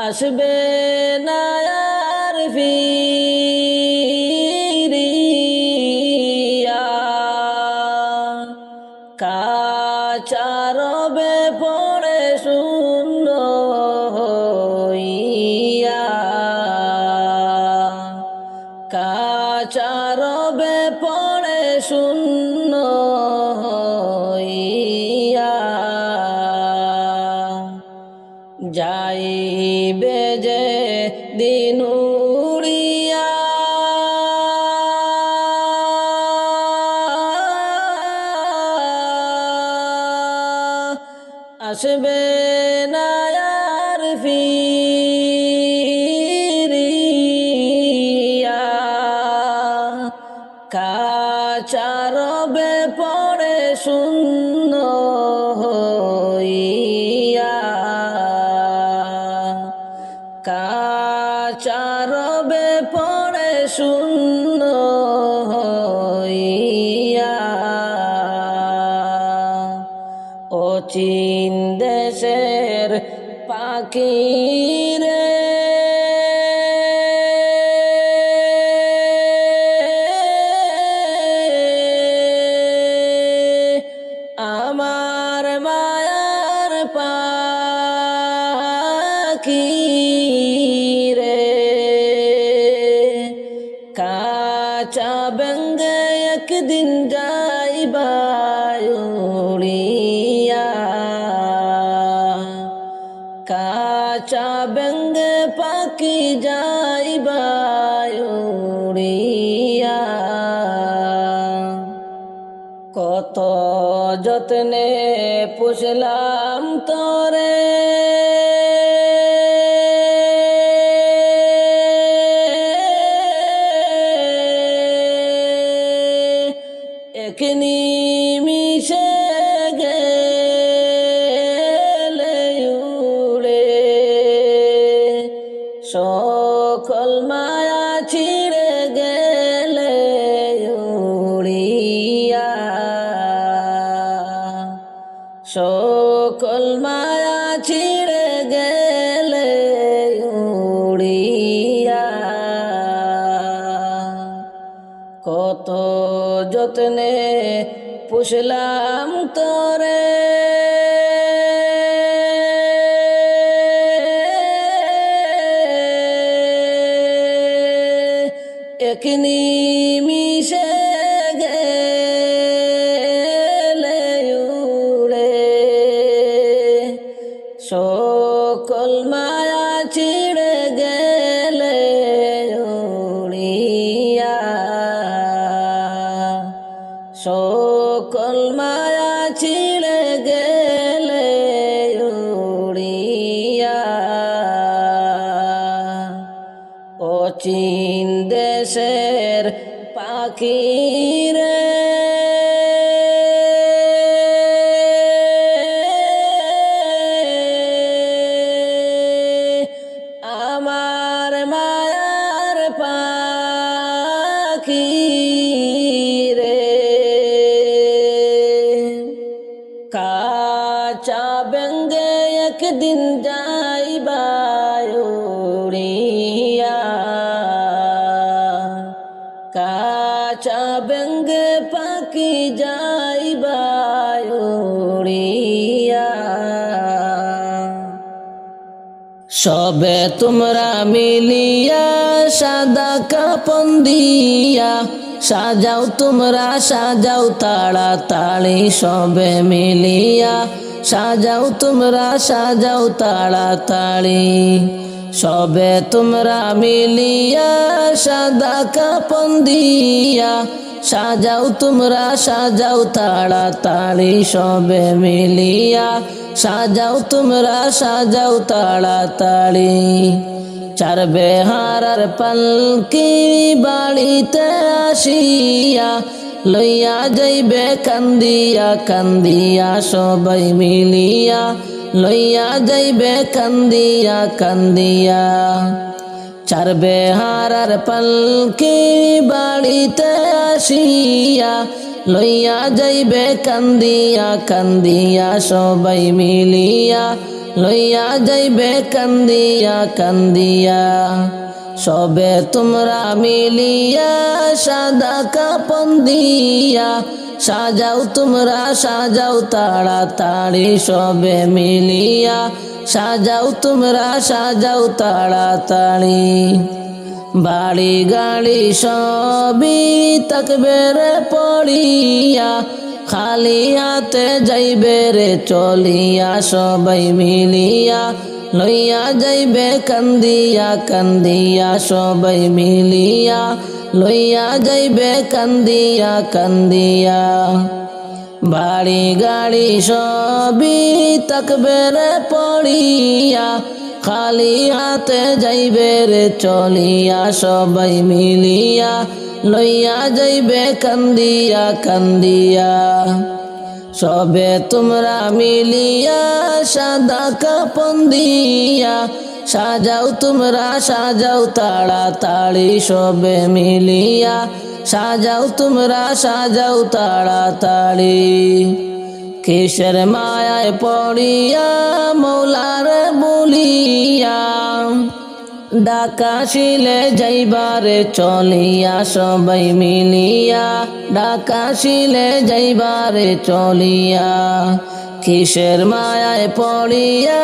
আসবে না আর ফিরিয়া, কাঁচা রবে পড়ে শূন্য হইয়া, কাঁচা রবে পড়ে শূন্য হইয়া। যাইবে যে দিন উড়িয়া, আসবে না আর ফিরিয়া, কাঁচা রবে পড়ে শূন্য হইয়া। চীন দেশের পাখি রে আমার মায়ার পাখি রে কাঁচা বেঙ্গে একদিন যাইবা উড়িয়া কাঁচা বেঙ্গে পাখি যাইবা উড়িয়া কত যত্নে পুষলাম তোরে এক নিমিষে গেলে উড়ে সকল মায়া ছিঁড়ে গেলে উড়িয়া সকল মায়া ছিঁড়ে গেলে উড়িয়া কত যত্নে পুষলাম তোরে এক নিমিষে গেলে উড়ে সকল মায়া ছিঁড়ে গেলে উড়িয়া সকল মায়া ছিঁড়ে গেলে উড়িয়া ও চীন দেশের পাখি রে আমার মায়ার পাখি রে কাঁচা বেঙ্গে একদিন যাইবা উড়িয়া কাঁচা বেঙ্গে পাখি যাইবা উড়িয়া সবে তোমরা মিলিয়া সাদা কাপন দিয়া সাজাও তোমরা সাজাও তাড়াতাড়ি সবে মিলিয়া সাজাও তোমরা সাজাও তাড়াতাড়ি সবে তোমরা মিলিয়া সাদা কাপন দিয়া সাজাও তোমরা সাজাও তাড়াতাড়ি সবে মিলিয়া সাজাও তোমরা সাজাও তাড়াতাড়ি চার বেহারার পালকি বাড়িতে আসিয়া লইয়া যাইবে কান্দিয়া কান্দিয়া সবাই মিলিয়া লইয়া যাইবে কান্দিয়া কান্দিয়া চার বেহারার পালকি বাড়িতে আসিয়া লইয়া যাইবে কান্দিয়া কান্দিয়া সবাই মিলিয়া লইয়া যাইবে কান্দিয়া কান্দিয়া সবে তোমরা মিলিয়া সাদা কাপন দিয়া সাজাও তোমরা সাজাও তাড়াতাড়ি সবে মিলিয়া সাজাও তোমরা সাজাও তাড়াতাড়ি বাড়ি গাড়ি সবই থাকবে রে পড়িয়া খালি হাতে যাইবে রে চলিয়া সবাই মিলিয়া লইয়া যাইবে কান্দিয়া কান্দিয়া সবাই মিলিয়া লইয়া যাইবে কান্দিয়া কান্দিয়া বাড়ি গাড়ি সবই থাকবে রে পড়িয়া খালি হাতে যাইবে রে চলিয়া সবাই মিলিয়া লইয়া যাইবে কান্দিয়া কান্দিয়া সবে তোমরা মিলিয়া সাদা কাপন দিয়া সাজাও তোমরা সাজাও তাড়াতাড়ি সবে মিলিয়া সাজাও তোমরা সাজাও তাড়াতাড়ি কিসের মায়ায় পড়িয়া মৌলার বলিয়া ডাকাশিলে যাইবারে চলিয়া সবাই মিলিয়া ডাকাশিলে যাইবারে চলিয়া কিসের মায়ায় পড়িয়া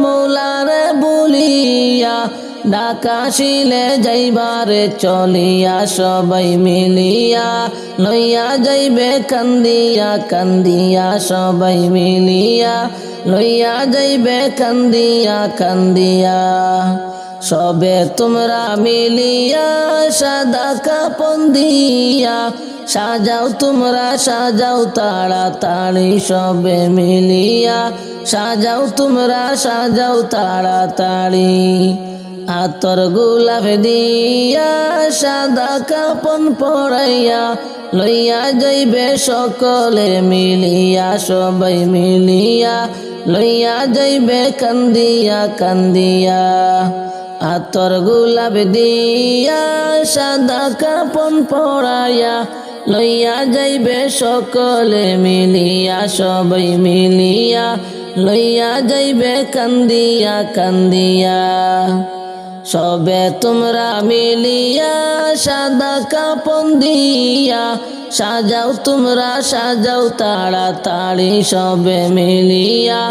মৌলার বলিয়া ডাকাশিলে যাইবারে চলিয়া সবাই মিলিয়া লইয়া যাইবে কান্দিয়া কান্দিয়া সবাই মিলিয়া লইয়া যাইবে কান্দিয়া কান্দিয়া সবে তোমরা মিলিয়া সাদা কাপন দিয়া সাজাও তোমরা সাজাও তাড়াতাড়ি সবে মিলিয়া সাজাও তোমরা সাজাও তাড়াতাড়ি আতর গোলাপ দিয়া সাদা কাপন পরাইয়া লইয়া যাইবে সকলে মিলিয়া সবাই মিলিয়া লইয়া যাইবে কান্দিয়া কান্দিয়া আতর গোলাপ দিয়া সাদা কাপন পরাইয়া লইয়া যাইবে সকলে মিলিয়া সবাই মিলিয়া লইয়া যাইবে কান্দিয়া কান্দিয়া সবে তোমরা মিলিয়া সাদা কাপন দিয়া সাজাও তোমরা সাজাও তাড়াতাড়ি সবে মিলিয়া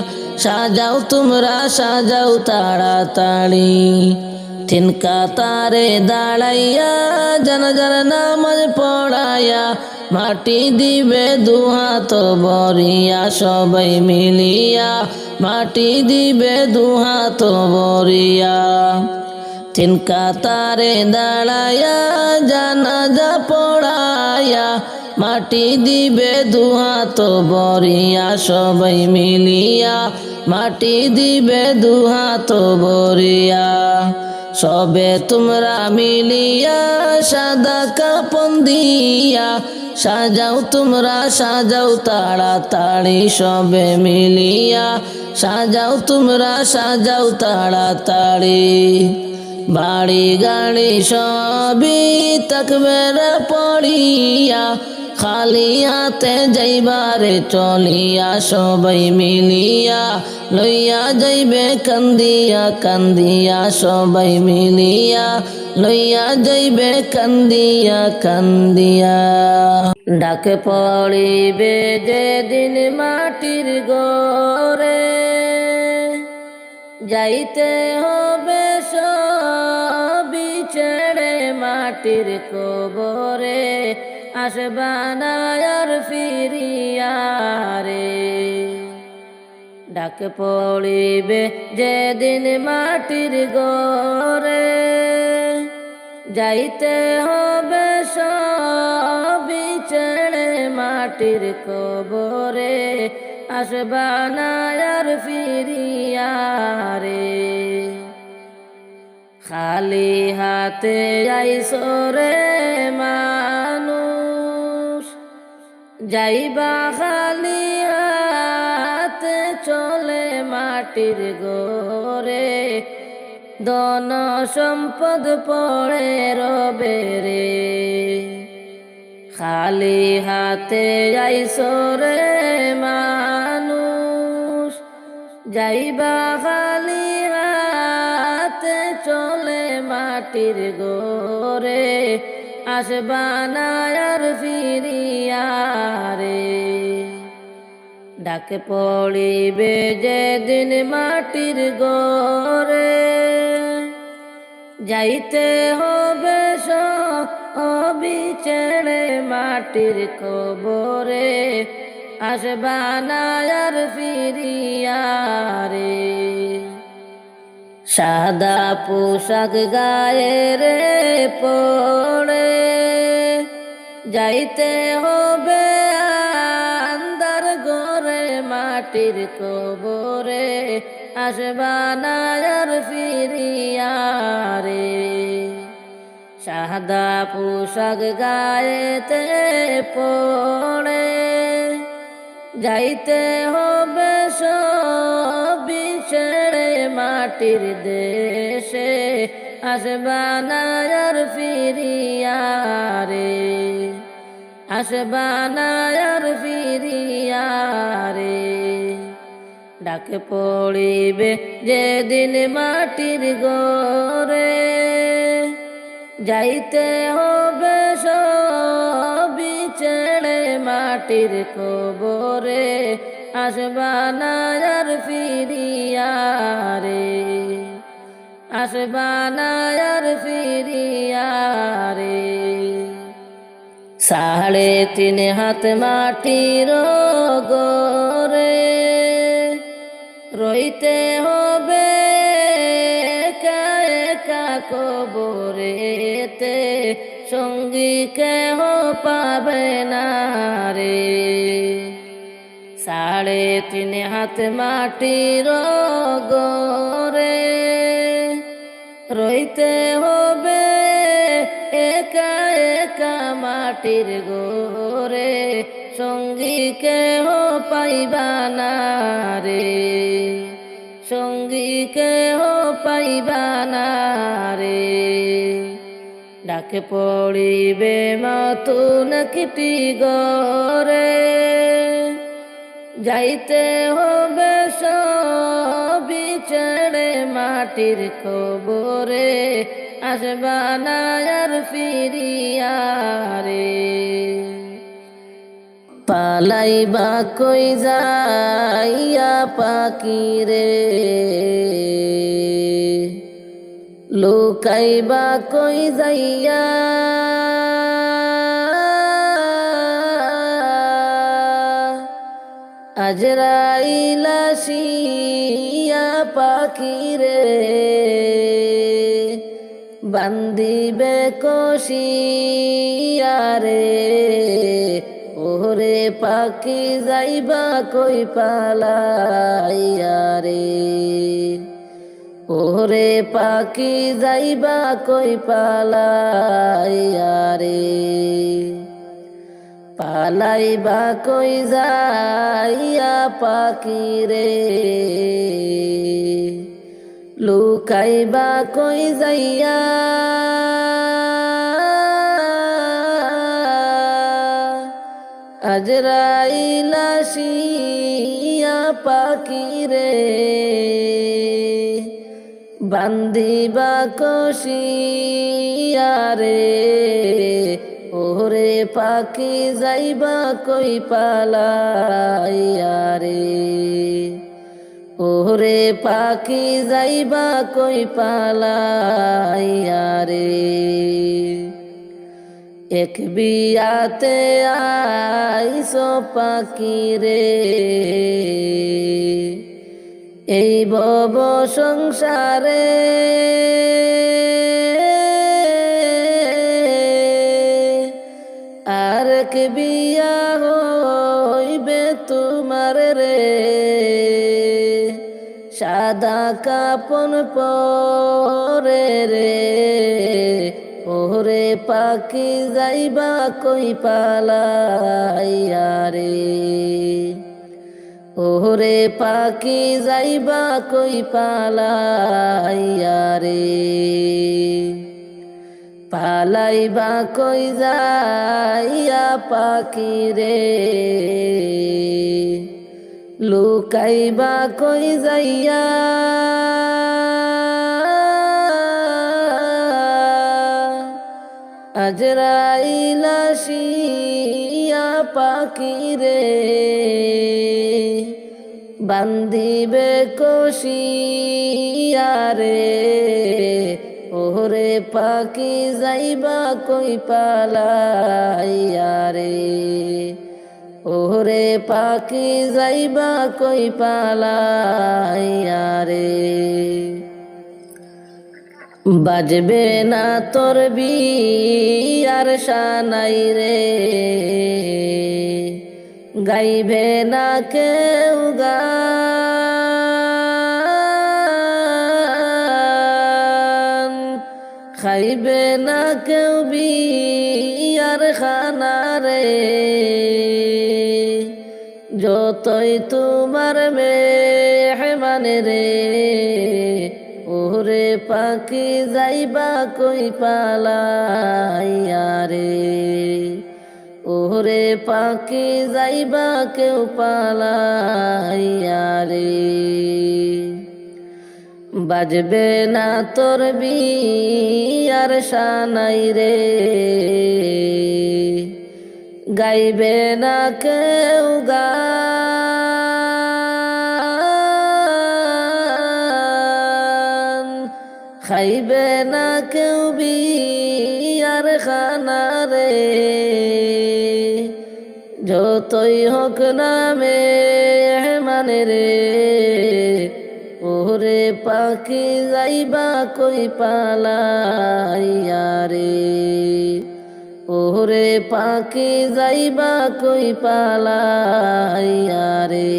সাজাও তোমরা সাজাও তাড়াতাড়ি তিন কাতারে দাঁড়াইয়া জানাজার নামাজ পড়াইয়া মাটি দিবে দুহাত বরিয়া সবাই মিলিয়া মাটি দিবে দুহাত বরিয়া তিন কাতারে দাঁড়াইয়া জানাজা পড়াইয়া মাটি দিবে দুহাত বরিয়া সবাই মিলিয়া মাটি দিবে দুহাত বরিয়া সবে তোমরা মিলিয়া সাদা কাপন দিয়া সাজাও তোমরা সাজাও তাড়াতাড়ি সবে মিলিয়া সাজাও তোমরা সাজাও তাড়াতাড়ি বাড়ি গাড়ি সবই তাকবীর পড়িয়া খালি হাতে যাইবারে চলিয়া সবাই মিলিয়া লইয়া যাইবে কান্দিয়া কান্দিয়া সবাই মিলিয়া লইয়া যাইবে কান্দিয়া কান্দিয়া ডাকে পড়িবে যেদিন মাটির ঘরে যাইতে হবে সবই ছেড়ে মাটির কবরে আসবানা আর ফিরিয়া রে ডাক পড়িবে যেদিন মাটির ঘরে যাইতে হবে সবই ছেড়ে মাটির কবরে আসবানা আর ফিরিয়া রে খালি হাতে আইসো রে মানুষ যাইবা খালি হাতে চলে মাটির ঘরে ধন সম্পদ পড়ে রবে রে খালি হাতে আইসো রে মানুষ যাইবা খালি হাতে চলে মাটির ঘরে আসবানা আর ফিরিয়া রে ডাক পড়িবে যেদিন মাটির ঘরে যাইতে হবে সবই ছেড়ে মাটির কবরে আসবানা আর ফিরিয়া রে সাদা পোশাক গায়ে রে পড়ে যাইতে হবে আন্দার ঘরে মাটির কবরে আসবানা আর ফিরিয়া রে সাদা পোশাক গায়েতে পড়ে যাইতে হবে সবই ছেড়ে মাটির দেশে আসবানা আর ফিরিয়া রে আসবানা আর ফিরিয়া রে ডাকে পড়িবে যেদিন মাটির ঘরে, যাইতে হবে সবই ছেড়ে মাটির কবরে, আসবা না আর ফিরিয়া রে, আসবা না আর ফিরিয়া রে। 3.5 হাত মাটির ঘরে, রইতে হবে একা একা কবরেতে, সঙ্গী কেহ পাবে না রে। 3.5 হাত মাটির ঘরে, রইতে হবে একা একা মাটির ঘরে, সঙ্গী কেহ পাইবা না রে, সঙ্গী কেহ পাইবা না রে। ডাকে পড়িবে নতুন একটি ঘরে, যাইতে হবে সবই ছেড়ে মাটির কবরে, আসবা না আর ফিরিয়া রে। পালাইবা কই যাইয়া পাখি রে, লুকাইবা কই যাইয়া, আজরাইল আসিয়া পাখি রে, বান্দিবে কষিয়া রে। ওরে পাখি যাইবা কই পালাইয়া রে, ওরে পাখি যাইবা কই পালাইয়া রে। পালাইবা কই যাইয়া পাখি রে, লুকাইবা কই যাইয়া, আজরাইল আসিয়া পাখি রে, বান্দিবা কষিয়া রে। ওরে পাখি যাইবা কই পালাইয়া রে, ওরে পাখি যাইবা কই পালাইয়া রে। এক বিয়াতে আইসো পাখি রে, এই ভব সংসারে, আর এক বিয়া হইবে তোমার রে, সাদা কাপন পরে রে। ওরে পাখি যাইবা কই পালাইয়া রে, ওরে পাখি যাইবা কই পালাইয়া রে। পালাইবা কই যাইয়া পাখি রে, লুকাইবা কই যাইয়া, আজরাইল আসিয়া পাখি রে, বান্দিবে কষিয়া রে। ওরে পাখি যাইবা কই পালাইয়া রে, ওরে পাখি যাইবা কই পালাইয়া রে। বাজবে না তোর বিয়ার শানাই রে, গাইবে না কেউ গান, খাইবে না কেউ বিয়ার খানা রে। যতই তোমার মেহমান রে, ওরে পাখি যাইবা কই পালাইয়া রে, ওরে পাখি যাইবা কেউ পালাইয়া রে, বাজবে না তোর বিয়ার শানাই রে, গাইবে না কেউ গান, খাইবে না কেউ বিয়ার খানা রে, যতই হোক নামে মানে রে, ওরে পাখি যাইবা কই পালাইয়া রে, ওরে পাখি যাইবা কই পালাইয়া রে,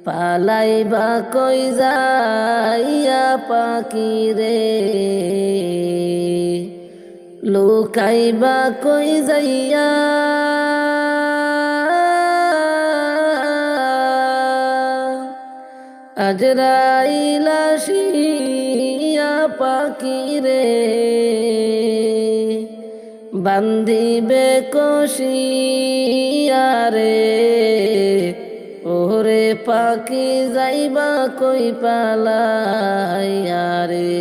পালাইবা কই যাইয়া পাখি রে, লুকাইবা কই যাইয়া, আজরাইল আসিয়া পাখি রে, বান্ধিবে কষিয়া রে, ওরে পাখি যাইবা কই পালাইয়া রে,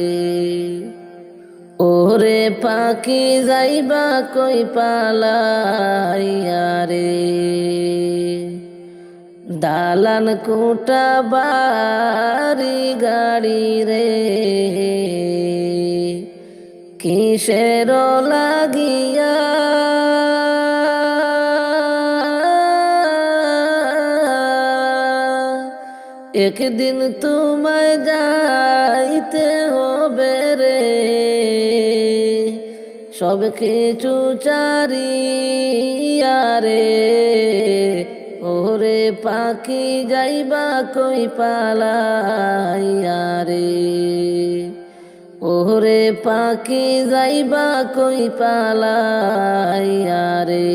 ওরে পাখি যাইবা কই পালাইয়া রে, দালান কোটা বাড়ি গাড়ি রে, কিসের লাগিয়া, একদিন তোমায় যাইতে হবে রে, সব কিছু চারিয়া রে, ওরে পাখি যাইবা কই পালাইয়া রে, ওরে পাখি যাইবা কই পালাইয়া রে,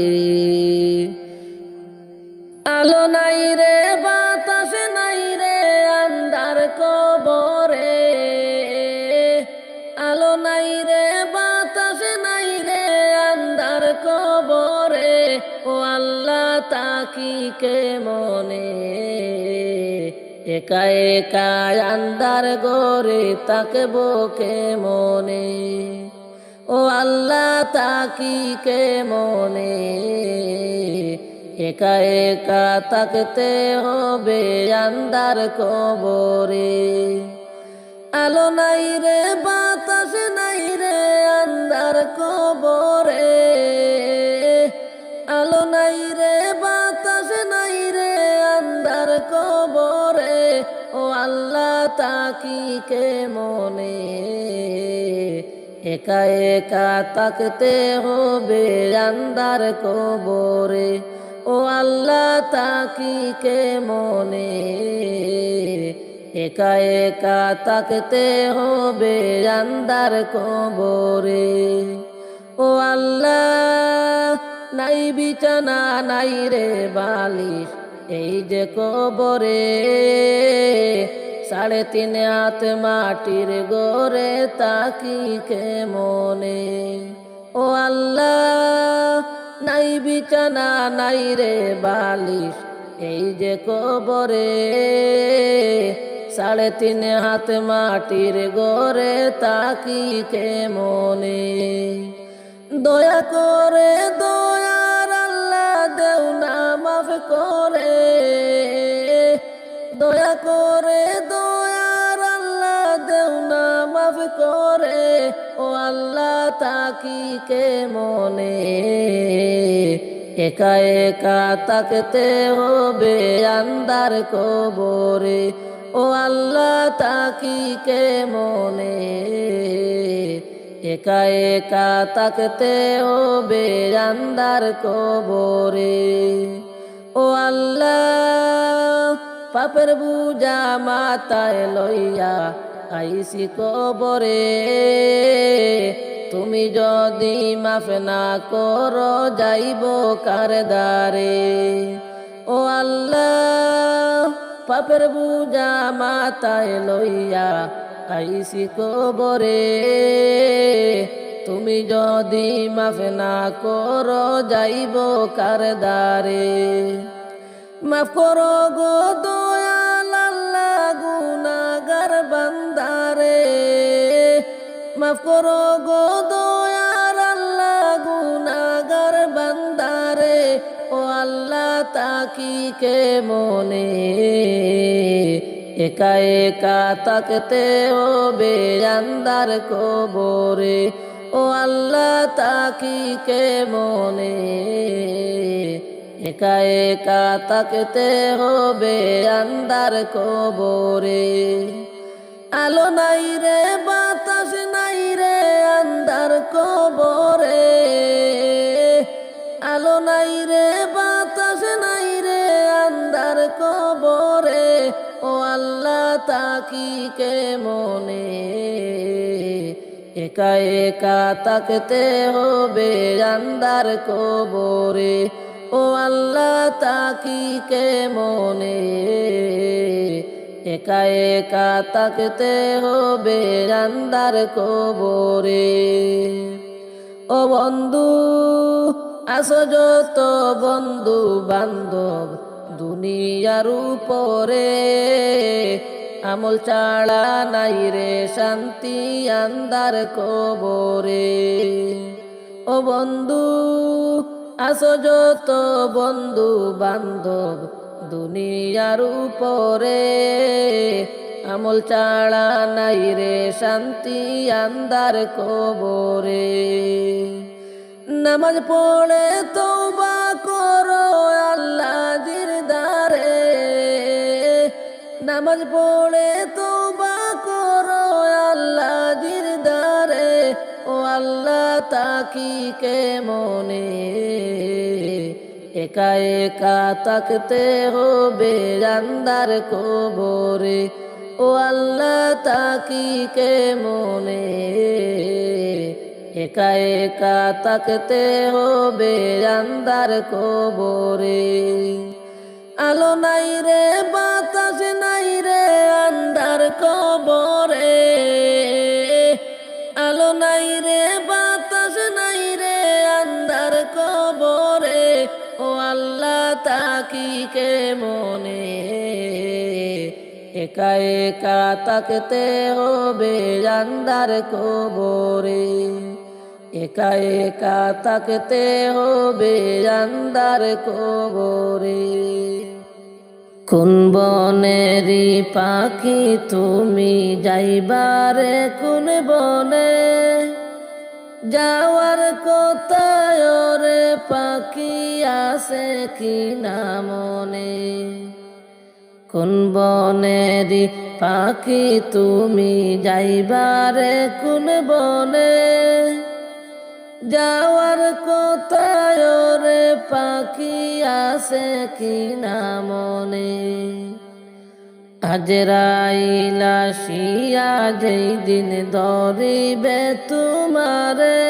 আলো নাই রে বাতাস নাই রে আন্ধার কবরে, আলো নাই রে বাতাস নাই রে আন্ধার কবরে, ও আল্লাহ তাকি কে মনে, একা একা আন্ধার গরে তাকবো কে মনে, ও আল্লাহ তাকি কে মনে, একা একা তাকতে হবে আন্ধার কবরে, আলো নাই রে বাতাস নাই রে আন্ধার কবরে, আলো নাই রে বাতাস নাই রে আন্ধার কবরে, ও আল্লাহ তাকি কে মনে, একা একা তাকতে হবে আন্ধার কবরে, ও আল্লাহ তাকি কে মনে, একা একা তাকতে হবে আন্ধার কবরে, ও আল্লাহ নাই বিছানা নাই রে বালিশ এই যে কবরে, 3.5 হাত মাটির গড়ে তাকি কে মনে, ও আল্লাহ নাই বিছানা নাই রে বালিশ এই যে কবরে, 3.5 হাত মাটির গড়ে তাকি কে মনে, দয়া করে দয়ার আল্লাহ দেও না মাফ করে, দয়া করে দয়ার আল্লাহ দেও না মাফ করে, ও আল্লাহ তাকি কে মনে, একা একা তাকতে হবে আন্ধার কবরে, ও আল্লাহ তাকি কে মনে, একা একা তাকতে হবে আন্ধার কবরে, ও আল্লাহ পাপের বুঝা মাথায় লইয়া আইসি কবরে, তুমি যদি মাফ না করো যাইব কার দ্বারে, ও আল্লাহ পাপের বুঝা মাথায় লইয়া আইসি কবরে, তুমি যদি মাফ না করো যাইব কার দ্বারে। মাফ করো গো দয়াল আল্লাহ গুনাহগার বান্দারে। মাফ করো গো দয়াল আল্লাহ গুনাহগার বান্দারে। ও আল্লাহ তাকি কে মনে একা একা তাকতে হবে আন্দার কবরে। ও আল্লাহ তাকি কে মনে একা একা তাকতে হবে আন্দার কবরে। আলো নাই রে বাতাস নাই রে আন্দার কবরে। আলো নাই রে বাতাস নাই রে আন্দার কবরে। ও আল্লাহ তাকি কে মনে একা একা তাকতে হবে আন্দার কবরে। ও আল্লাহ তাকি কে মনে একা একা তাকতে হবে আন্দার কবরে। ও বন্ধু আসো যত বন্ধু বান্ধব দুনিয়ার উপরে। আমল ছাড়া নাই রে শান্তি আন্দার কবরে। ও বন্ধু আসো যত বন্ধু বান্ধব দুনিয়ার উপরে। আমল ছাড়া নাই রে শান্তি আন্দার কবরে। নামাজ পড়ে তওবা করো আল্লাহর দ্বারে। নামাজ পড়ে তওবা করো আল্লাহর দ্বারে। ও আল্লাহ তাকি কে মনে একা একা তাকতে হবে আন্দার কবরে। ও আল্লাহ তাকি কে মনে একা একা তাকতে হবে আন্দার কবরে। আলো নাই রে বাতাস নাই রে আন্দার কবরে। আলো নাই রে বাতাস নাই রে আন্দার কবরে। ও আল্লাহ তাকি কে মনে একা একা তাকতে হবে আন্দার কবরে। একা একা তাকতে হবে আন্দার কবরে। কোন বনেরি পাখি তুমি যাইবারে কোন বনে। যাওয়ার কোথায় রে পাখি আসে কি না মনে। কোন বনেরি পাখি তুমি যাইবারে কোন বনে। যাওয়ার কোথায় রে পাখি আসে কি না মনে। আজরাইল আসিয়া যেই দিন ধরিবে তোমারে।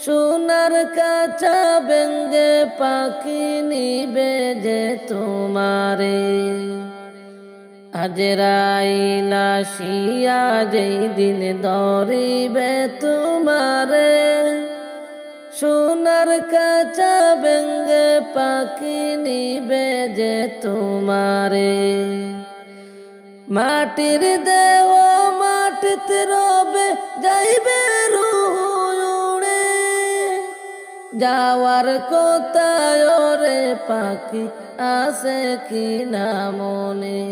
সোনার কাঁচা বেঙ্গে পাখি নিবে যে তোমারে। আজরাইল আসিয়া যেই দিন ধরিবে তোমারে। সোনার কাঁচা বেঙ্গে পাখি নিবে যে তোমারে। মাটির দেহ মাটিতে রবে যাইবে রূহ উড়ে। যাওয়ার কোথায় রে পাখি আসে কি না মনে।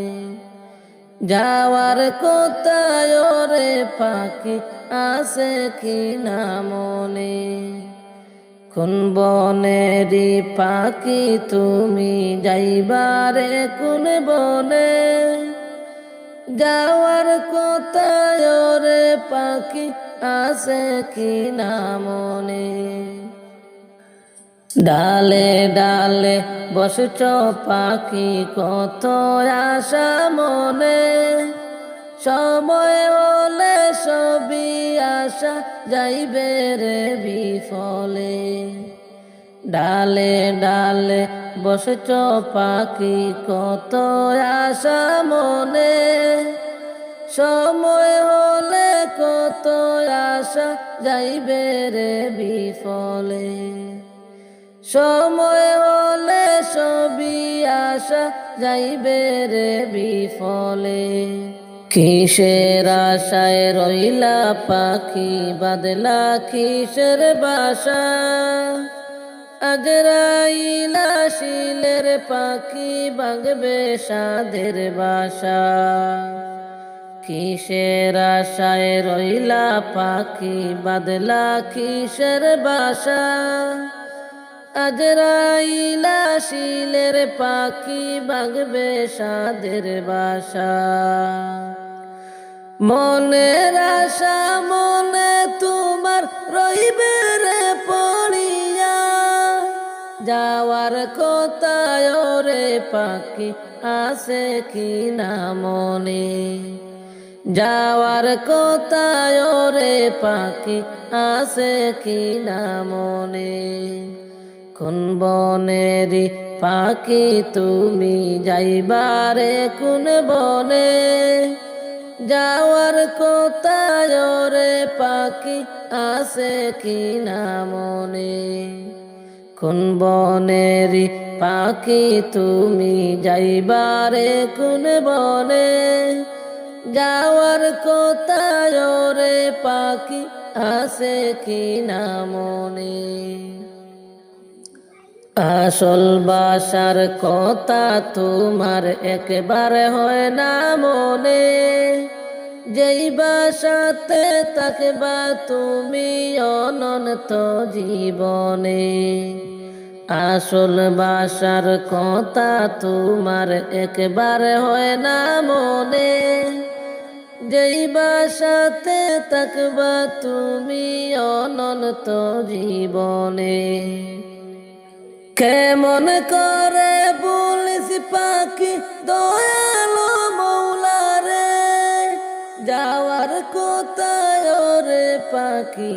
যাওয়ার কোথায় রে পাখি আসে কি না মনে। কোন বনেরি পাখি তুমি যাইবারে কোন বনে। যাওয়ার কোথায় রে পাখি আসে কি না মনে। ডালে ডালে বসছ পাখি কত আশা মনে। সময় হলে সবই আশা যাইবে রে বিফলে। ডালে ডালে বসছ পাখি কত আশা মনে। সময় হলে কত আশা যাইবে রে বিফলে, সময় হলে সবই আশা যাইবে রে বিফলে। কিসের আশায় রইলা পাখি বাদলা কিসের বাসা, আজরাইলা শিলের পাখি ভাঙবে সাদের বাসা। কিসের আশায় রইলা পাখি বাদলা কিসের বাসা, আজরাইলা শিলের পাখি ভাঙবে সাদের বাসা। মনের আশা মনে তোমার রইবে রে পড়িয়া, যাওয়ার কোথায় রে পাখি আসে কি না মনে, যাওয়ার কোথায় রে পাখি আসে কি না মনে। কোন বনেরি পাখি তুমি যাইবারে কোন বনে, যাওয়ার কোথায় রে পাখি আসে কি না মনে। কোন বনেরি পাখি তুমি যাইবারে কোন বনে, যাওয়ার কোথায় রে পাখি আসে কি না মনে। আসল বাসার কথা তোমার একবারে হয় না মনে, যেই বাসাতে থাকবা তুমি অনন্ত জীবনে। আসল বাসার কথা তোমার একবারে হয় না মনে, যেই বাসাতে থাকবা তুমি অনন্ত জীবনে। কেমন করে বলিস পাখি দয়ালো মৌলারে, যাওয়ার কোথায় রে পাখি